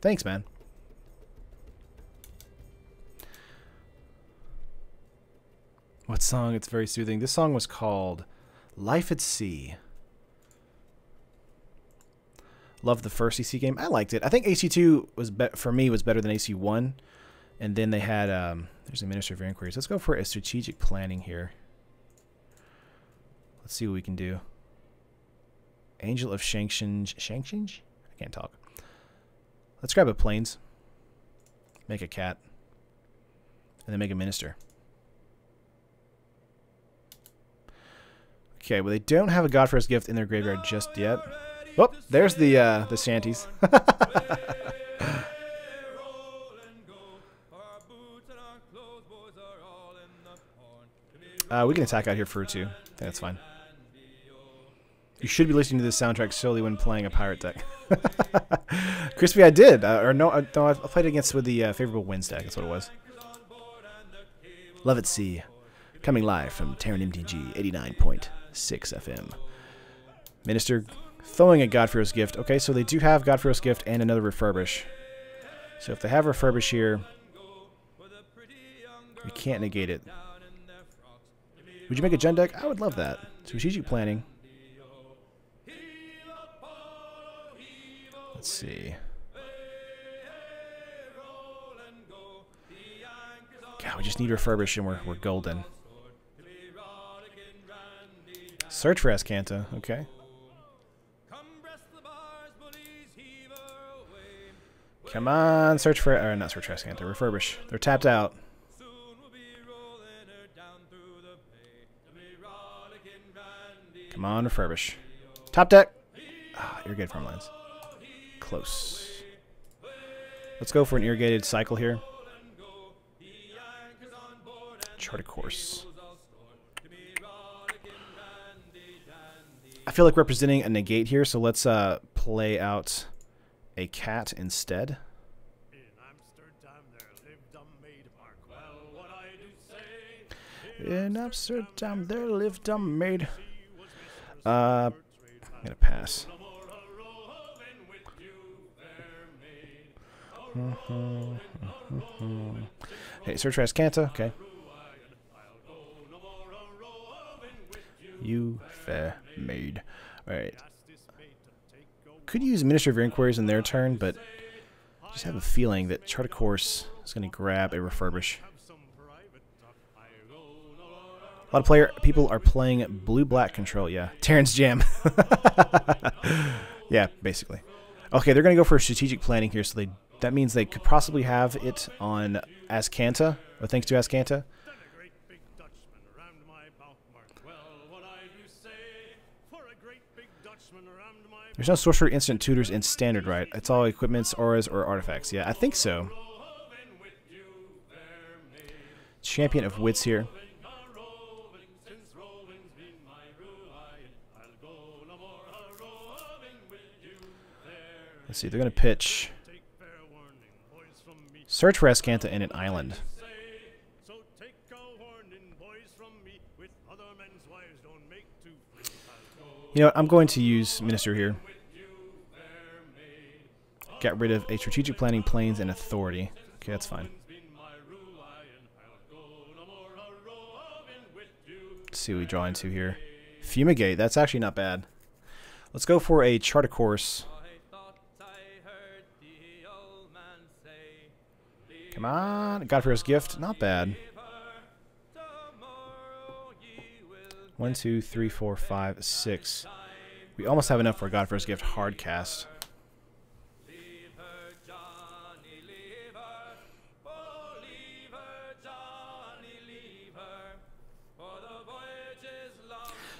Thanks, man. What song? It's very soothing. This song was called Life at Sea. Love the first AC game. I liked it. I think AC2 was for me was better than AC1. And then they had there's a Minister of Inquiries. Let's go for a Strategic Planning here. Let's see what we can do. Angel of Sanctions. Sanctions? I can't talk. Let's grab a Plains. Make a cat. And then make a Minister. Okay, well they don't have a God-Pharaoh's Gift in their graveyard just yet. Oh, there's the shanties. We can attack out here for 2. I think that's fine. You should be listening to this soundtrack solely when playing a pirate deck. Crispy, I did. No, I played against with the favorable winds deck. That's what it was. Love at Sea. Coming live from Terran MTG 89.6 FM. Minister throwing a God-Pharaoh's Gift. Okay, so they do have God-Pharaoh's Gift and another refurbish. So if they have refurbish here, we can't negate it. Would you make a gen deck? I would love that. Strategic Planning. Let's see. God, we just need refurbish and we're golden. Search for Ascanta. Okay. Come on, search for, or not search for Ascanta, refurbish. They're tapped out. Come on, refurbish. Top deck. Ah, irrigated farmlands. Close. Let's go for an irrigated cycle here. Chart a course. I feel like representing a negate here, so let's play out a cat instead. In Amsterdam there lived a maid. I'm gonna pass. Hey, search for Ascanta. Okay. You fair maid. Alright. Could use Minister of Inquiries in their turn, but I just have a feeling that Chart a Course is going to grab a refurbish. A lot of people are playing blue-black control. Yeah, Terran's Jam. Yeah, basically. Okay, they're going to go for strategic planning here, so that means they could possibly have it on Azcanta, or thanks to Azcanta. There's no sorcery instant tutors in standard, right? It's all equipments, auras, or artifacts. Yeah, I think so. Champion of Wits here. Let's see, they're going to pitch Search for Azcanta and an island. You know what, I'm going to use Minister here. Get rid of a strategic planning, planes, and authority. Okay, that's fine. Let's see what we draw into here. Fumigate, that's actually not bad. Let's go for a chart a course. Come on, God-Pharaoh's Gift, not bad. 1, 2, 3, 4, 5, 6. We almost have enough for a God-Pharaoh's Gift hard cast.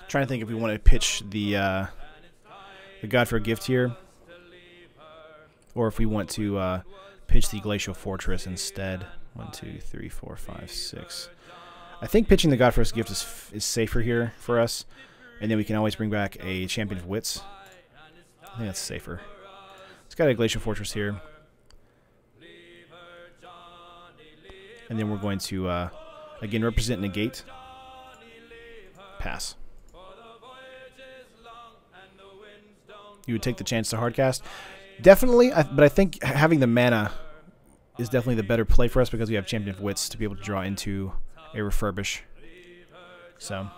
Trying to think if we want to pitch the God-Pharaoh Gift here, or if we want to pitch the Glacial Fortress instead. 1, 2, 3, 4, 5, 6. I think pitching the God-Pharaoh's Gift is safer here for us, and then we can always bring back a Champion of Wits. I think that's safer. It's got a Glacial Fortress here, and then we're going to again represent negate. Pass. You would take the chance to hardcast? Definitely, but I think having the mana is definitely the better play for us because we have Champion of Wits to be able to draw into a refurbish. So.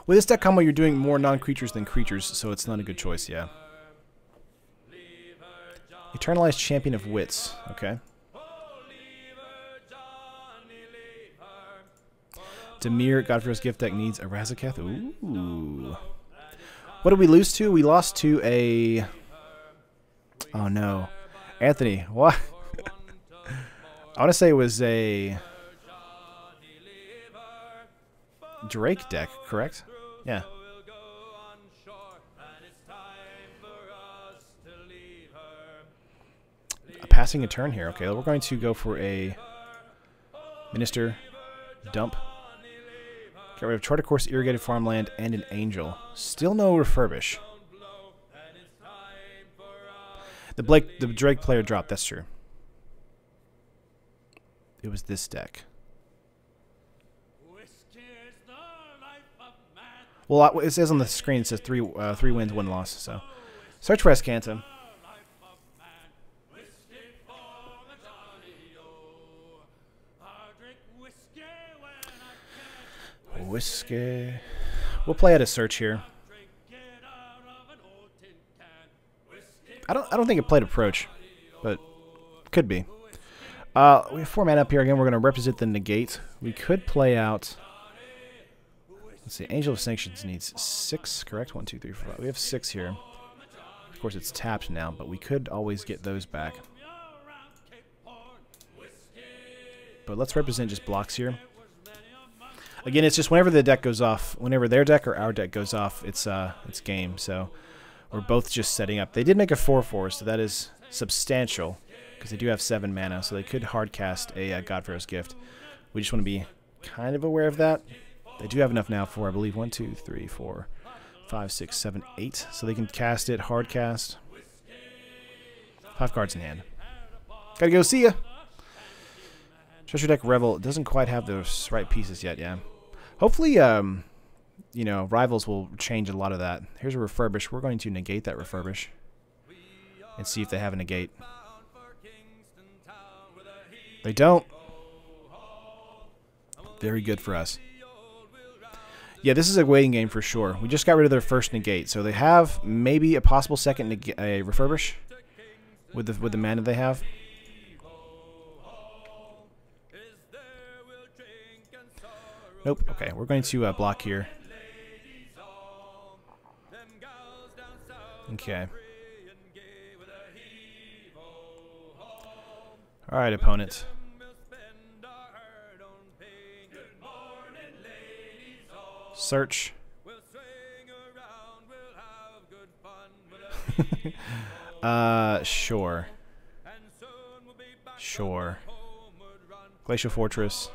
With this deck combo, you're doing more non-creatures than creatures, so it's not a good choice, yeah. Eternalized Champion of Wits, okay. Demir, God-Pharaoh's Gift deck needs a Razaketh. Ooh. What did we lose to? We lost to a... Oh, no. Anthony, what? I want to say it was a... Drake deck, correct? Yeah. Passing a turn here. Okay, we're going to go for a Minister, dump. Get rid of Charter Course, Irrigated Farmland, and an Angel. Still no refurbish. The Drake player dropped, that's true. It was this deck. Well, it says on the screen, it says 3 wins, 1 loss, so. Search for Azcanta. Whiskey. We'll play at a search here. I don't think it played approach, but could be. We have 4 mana up here again. We're going to represent the negate. We could play out. Let's see. Angel of Sanctions needs 6, correct? 1, 2, 3, 4, 5. We have 6 here. Of course, it's tapped now, but we could always get those back. But let's represent just blocks here. Again, it's just whenever the deck goes off, whenever their deck or our deck goes off, it's game. So we're both just setting up. They did make a 4/4, so that is substantial because they do have 7 mana, so they could hardcast a God-Pharaoh's Gift. We just want to be kind of aware of that. They do have enough now for, I believe, 1, 2, 3, 4, 5, 6, 7, 8, so they can cast it, hardcast. 5 cards in hand. Gotta go. See ya. Treasure Deck Revel doesn't quite have those right pieces yet. Yeah. Hopefully, you know, Rivals will change a lot of that. Here's a refurbish. We're going to negate that refurbish and see if they have a negate. They don't. Very good for us. Yeah, this is a waiting game for sure. We just got rid of their first negate, so they have maybe a possible second refurbish with the mana they have. Nope. Okay, we're going to block here. Okay. Alright, opponent. Search. Sure. Sure. Glacial Fortress.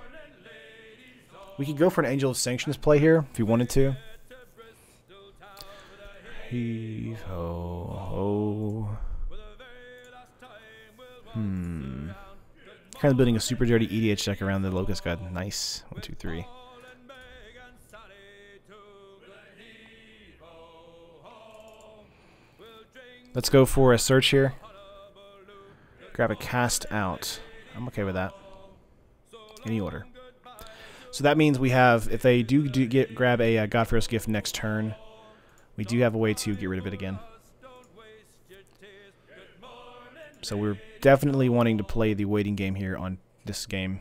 We could go for an Angel of Sanctions play here if you wanted to. Heave ho ho. Kind of building a super dirty EDH deck around the Locust God. Nice. 1, 2, 3. Let's go for a search here. Grab a cast out. I'm okay with that. Any order. So that means we have, if they do grab a God-Pharaoh's Gift next turn, we do have a way to get rid of it again. So we're definitely wanting to play the waiting game here on this game.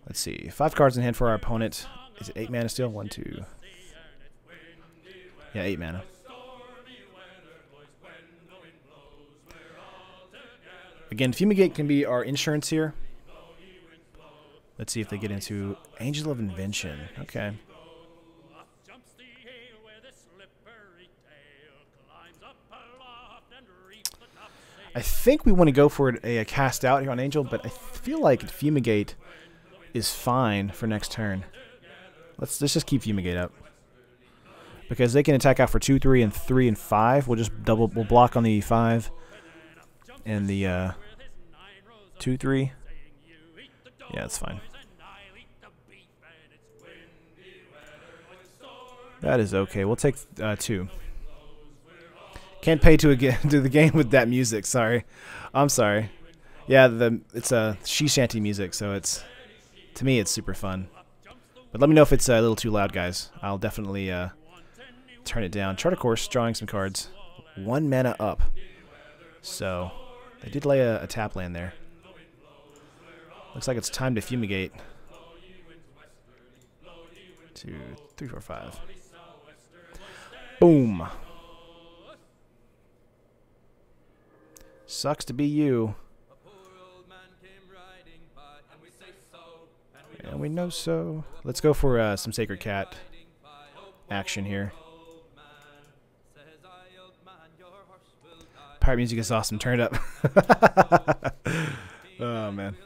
Let's see. 5 cards in hand for our opponent. Is it 8 mana still? 1, 2. Yeah, 8 mana. Again, Fumigate can be our insurance here. Let's see if they get into Angel of Invention. Okay. I think we want to go for a cast out here on Angel, but I feel like Fumigate is fine for next turn. Let's just keep Fumigate up. Because they can attack out for 2, 3, and 3 and 5. We'll just we'll block on the 5 and the 2, 3. Yeah, that's fine. That is okay. We'll take 2. Can't pay to the game with that music. Sorry, I'm sorry. Yeah, it's a she shanty music, so it's, to me it's super fun. But let me know if it's a little too loud, guys. I'll definitely turn it down. Chart a course, drawing some cards. 1 mana up. So they did lay a tap land there. Looks like it's time to Fumigate. 2, 3, 4, 5. Boom. Sucks to be you. And we know so. Let's go for some Sacred Cat action here. Pirate music is awesome. Turn it up. Oh, man.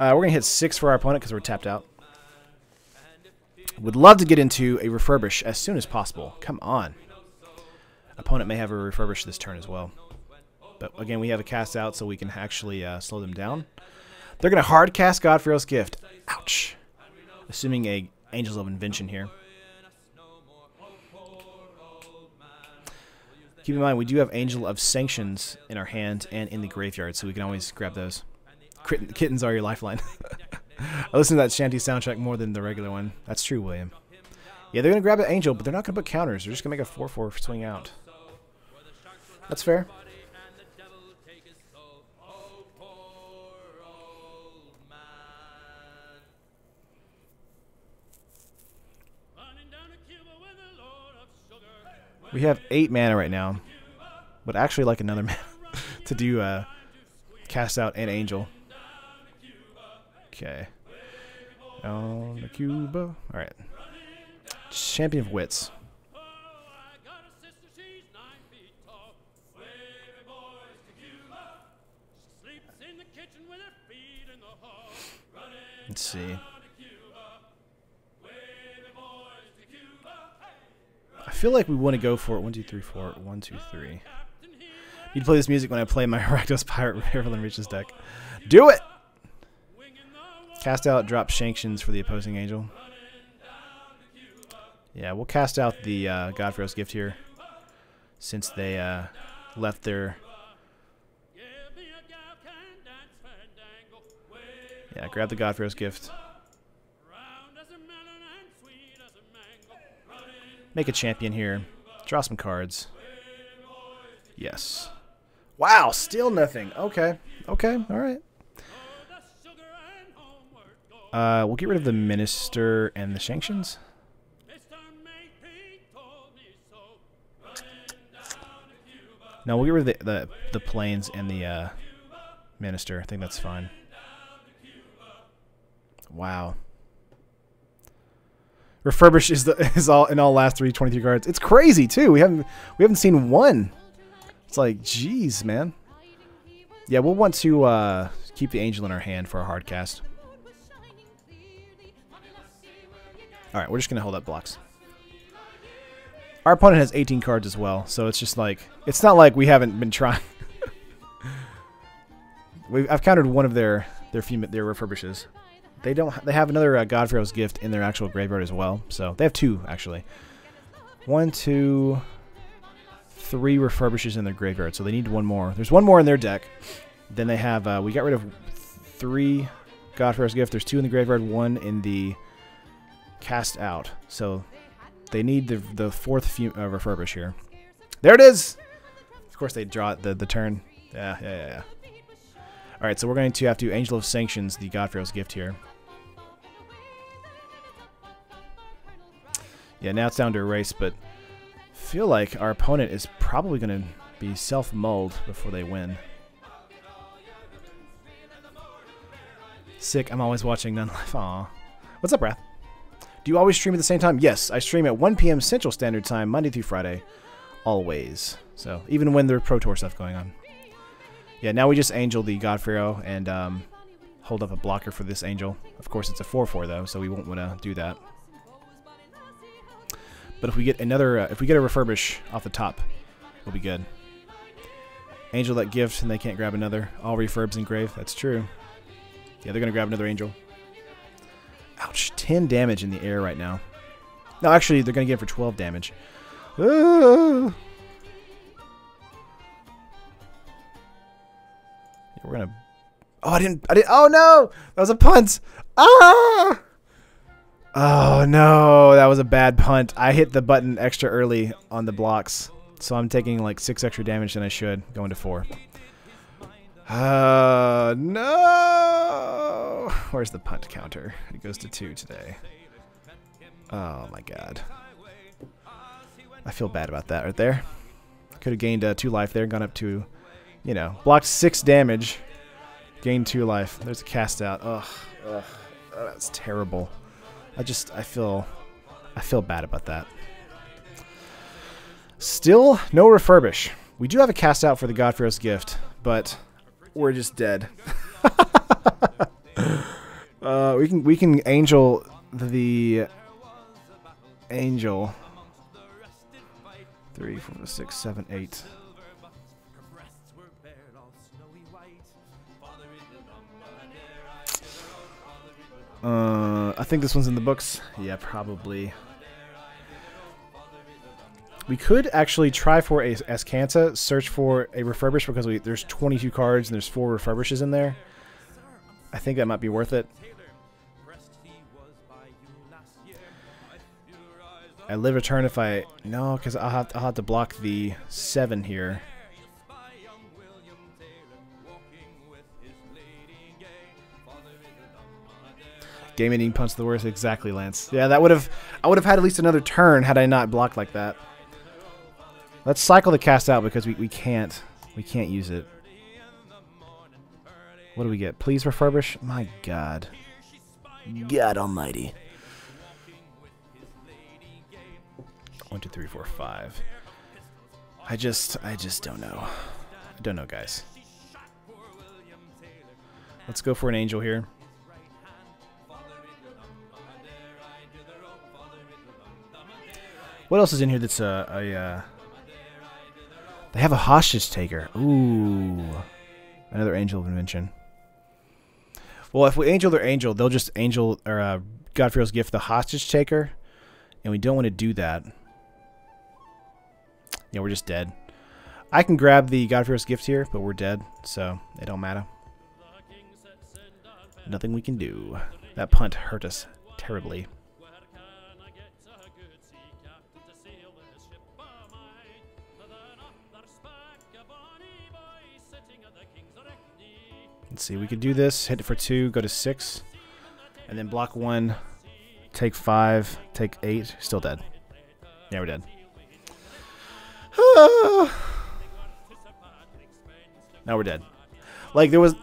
We're going to hit 6 for our opponent because we're tapped out. Would love to get into a Refurbish as soon as possible. Come on. Opponent may have a Refurbish this turn as well. But again, we have a cast out so we can actually slow them down. They're going to hard cast God-Pharaoh's Gift. Ouch. Assuming a Angels of Invention here. Keep in mind, we do have Angel of Sanctions in our hand and in the graveyard, so we can always grab those. Kittens are your lifeline. I listen to that Shanty soundtrack more than the regular one. That's true, William. Yeah, they're going to grab an Angel, but they're not going to put counters. They're just going to make a 4/4 swing out. That's fair. We have 8 mana right now, but actually like another mana to do cast out and Angel. Okay. On the Cuba. Alright. Champion of Wits. Let's see. I feel like we want to go for it. 1, 2, 3, 4. 1, 2, 3. You'd play this music when I play my Rakdos Pirate Revelant Reaches deck. Do it! Cast out, drop Sanctions for the opposing Angel. Yeah, we'll cast out the God-Pharaoh's Gift here, since they left their... Yeah, grab the God-Pharaoh's Gift. Make a champion here. Draw some cards. Yes. Wow, still nothing. Okay. Okay, alright. We'll get rid of the Minister and the Sanctions. No, we'll get rid of the Plains and the Minister. I think that's fine. Wow. Refurbish is all in all last 23 cards. It's crazy too. We haven't seen one. It's like, geez, man. Yeah, we'll want to keep the Angel in our hand for a hard cast. All right, we're just gonna hold up blocks. Our opponent has 18 cards as well, so it's just like, it's not like we haven't been trying. I've countered one of their refurbishes. They have another God-Pharaoh's Gift in their actual graveyard as well, so they have two actually. 1, 2, 3 refurbishes in their graveyard, so they need one more. There's one more in their deck. Then they have we got rid of 3 God-Pharaoh's Gift. There's 2 in the graveyard, 1 in the cast out. So they need the fourth refurbish here. There it is! Of course they draw it the turn. Yeah. Alright, so we're going to have to Angel of Sanctions the God-Pharaoh's Gift here. Yeah, now it's down to erase, but I feel like our opponent is probably going to be self-mulled before they win. Sick, I'm always watching None Life. Aw. What's up, Wrath? Do you always stream at the same time? Yes, I stream at 1 p.m. Central Standard Time, Monday through Friday. Always. So, even when there's Pro Tour stuff going on. Yeah, now we just Angel the God-Pharaoh and hold up a blocker for this Angel. Of course, it's a 4/4 though, so we won't want to do that. But if we get another, if we get a refurbish off the top, we'll be good. Angel that gift, and they can't grab another. All refurbs in grave. That's true. Yeah, they're gonna grab another Angel. Ouch! 10 damage in the air right now. No, actually, they're gonna get it for 12 damage. Ah! Yeah, we're gonna. Oh, I didn't. Oh no! That was a punt. Ah! Oh no, that was a bad punt. I hit the button extra early on the blocks, so I'm taking like 6 extra damage than I should, going to 4. No! Where's the punt counter? It goes to 2 today. Oh my god. I feel bad about that right there. Could have gained 2 life there, gone up to, you know, blocked 6 damage, gained 2 life. There's a cast out. Ugh. Oh, that's terrible. I feel bad about that. Still no refurbish. We do have a cast out for the God-Pharaoh's Gift, but we're just dead. We can Angel the Angel. 3, 4, 6, 7, 8. I think this one's in the books. Yeah, probably. We could actually try for a Ascanta, search for a refurbish because there's 22 cards and there's 4 refurbishes in there. I think that might be worth it. I live a turn if I... No, because I'll have to block the 7 here. Game ending punch the worst. Exactly, Lance. Yeah, I would have had at least another turn had I not blocked like that. Let's cycle the cast out because we can't use it. What do we get? Please refurbish? My god. God almighty. 1, 2, 3, 4, 5. I just don't know. I don't know, guys. Let's go for an Angel here. What else is in here that's they have a hostage taker. Ooh. Another Angel of Invention. Well, if we Angel their Angel, they'll just Angel or God-Pharaoh's Gift the hostage taker, and we don't want to do that. Yeah, we're just dead. I can grab the God-Pharaoh's Gift here, but we're dead, so it don't matter. Nothing we can do. That punt hurt us terribly. Let's see, we could do this, hit it for 2, go to 6. And then block 1, take 5, take 8. Still dead. Yeah, we're dead. Now we're dead. Like, there was...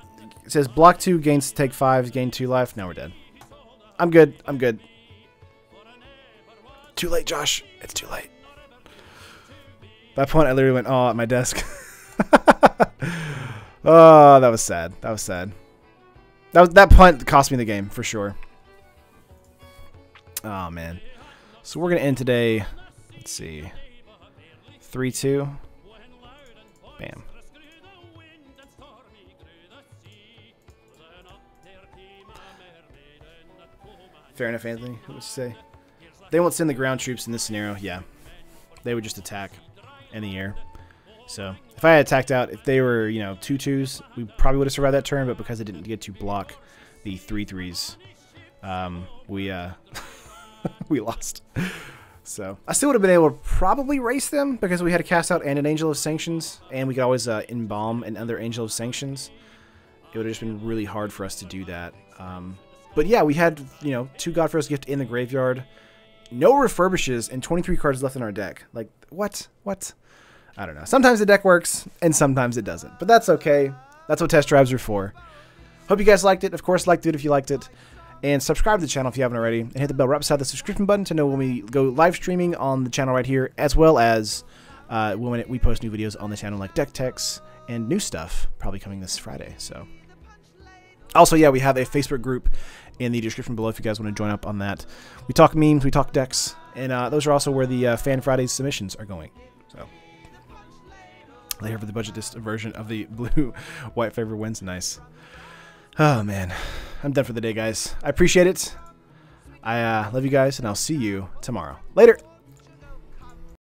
It says block 2, gains take 5, gain 2 life. Now we're dead. I'm good. I'm good. Too late, Josh. It's too late. At that point, I literally went, oh, at my desk. Oh, that was sad. That was sad. That punt cost me the game, for sure. Oh, man. So we're going to end today. Let's see. 3-2. Bam. Fair enough, Anthony. What would you say? They won't send the ground troops in this scenario. Yeah. They would just attack in the air. So, if I had attacked out, if they were, you know, 2-2s, we probably would have survived that turn, but because I didn't get to block the 3-3s, we lost. So, I still would have been able to probably race them because we had a cast out and an Angel of Sanctions, and we could always embalm another Angel of Sanctions. It would have just been really hard for us to do that. But yeah, we had, you know, 2 God-Pharaoh's Gift in the graveyard, no refurbishes, and 23 cards left in our deck. Like, what? What? I don't know. Sometimes the deck works, and sometimes it doesn't. But that's okay. That's what test drives are for. Hope you guys liked it. Of course, like it if you liked it. And subscribe to the channel if you haven't already. And hit the bell right beside the subscription button to know when we go live streaming on the channel right here, as well as when we post new videos on the channel like deck techs and new stuff probably coming this Friday. So, also, yeah, we have a Facebook group in the description below if you guys want to join up on that. We talk memes, we talk decks, and those are also where the Fan Fridays submissions are going. So, later for the budget version of the blue-white favor wins. Nice. Oh, man. I'm done for the day, guys. I appreciate it. I love you guys, and I'll see you tomorrow. Later.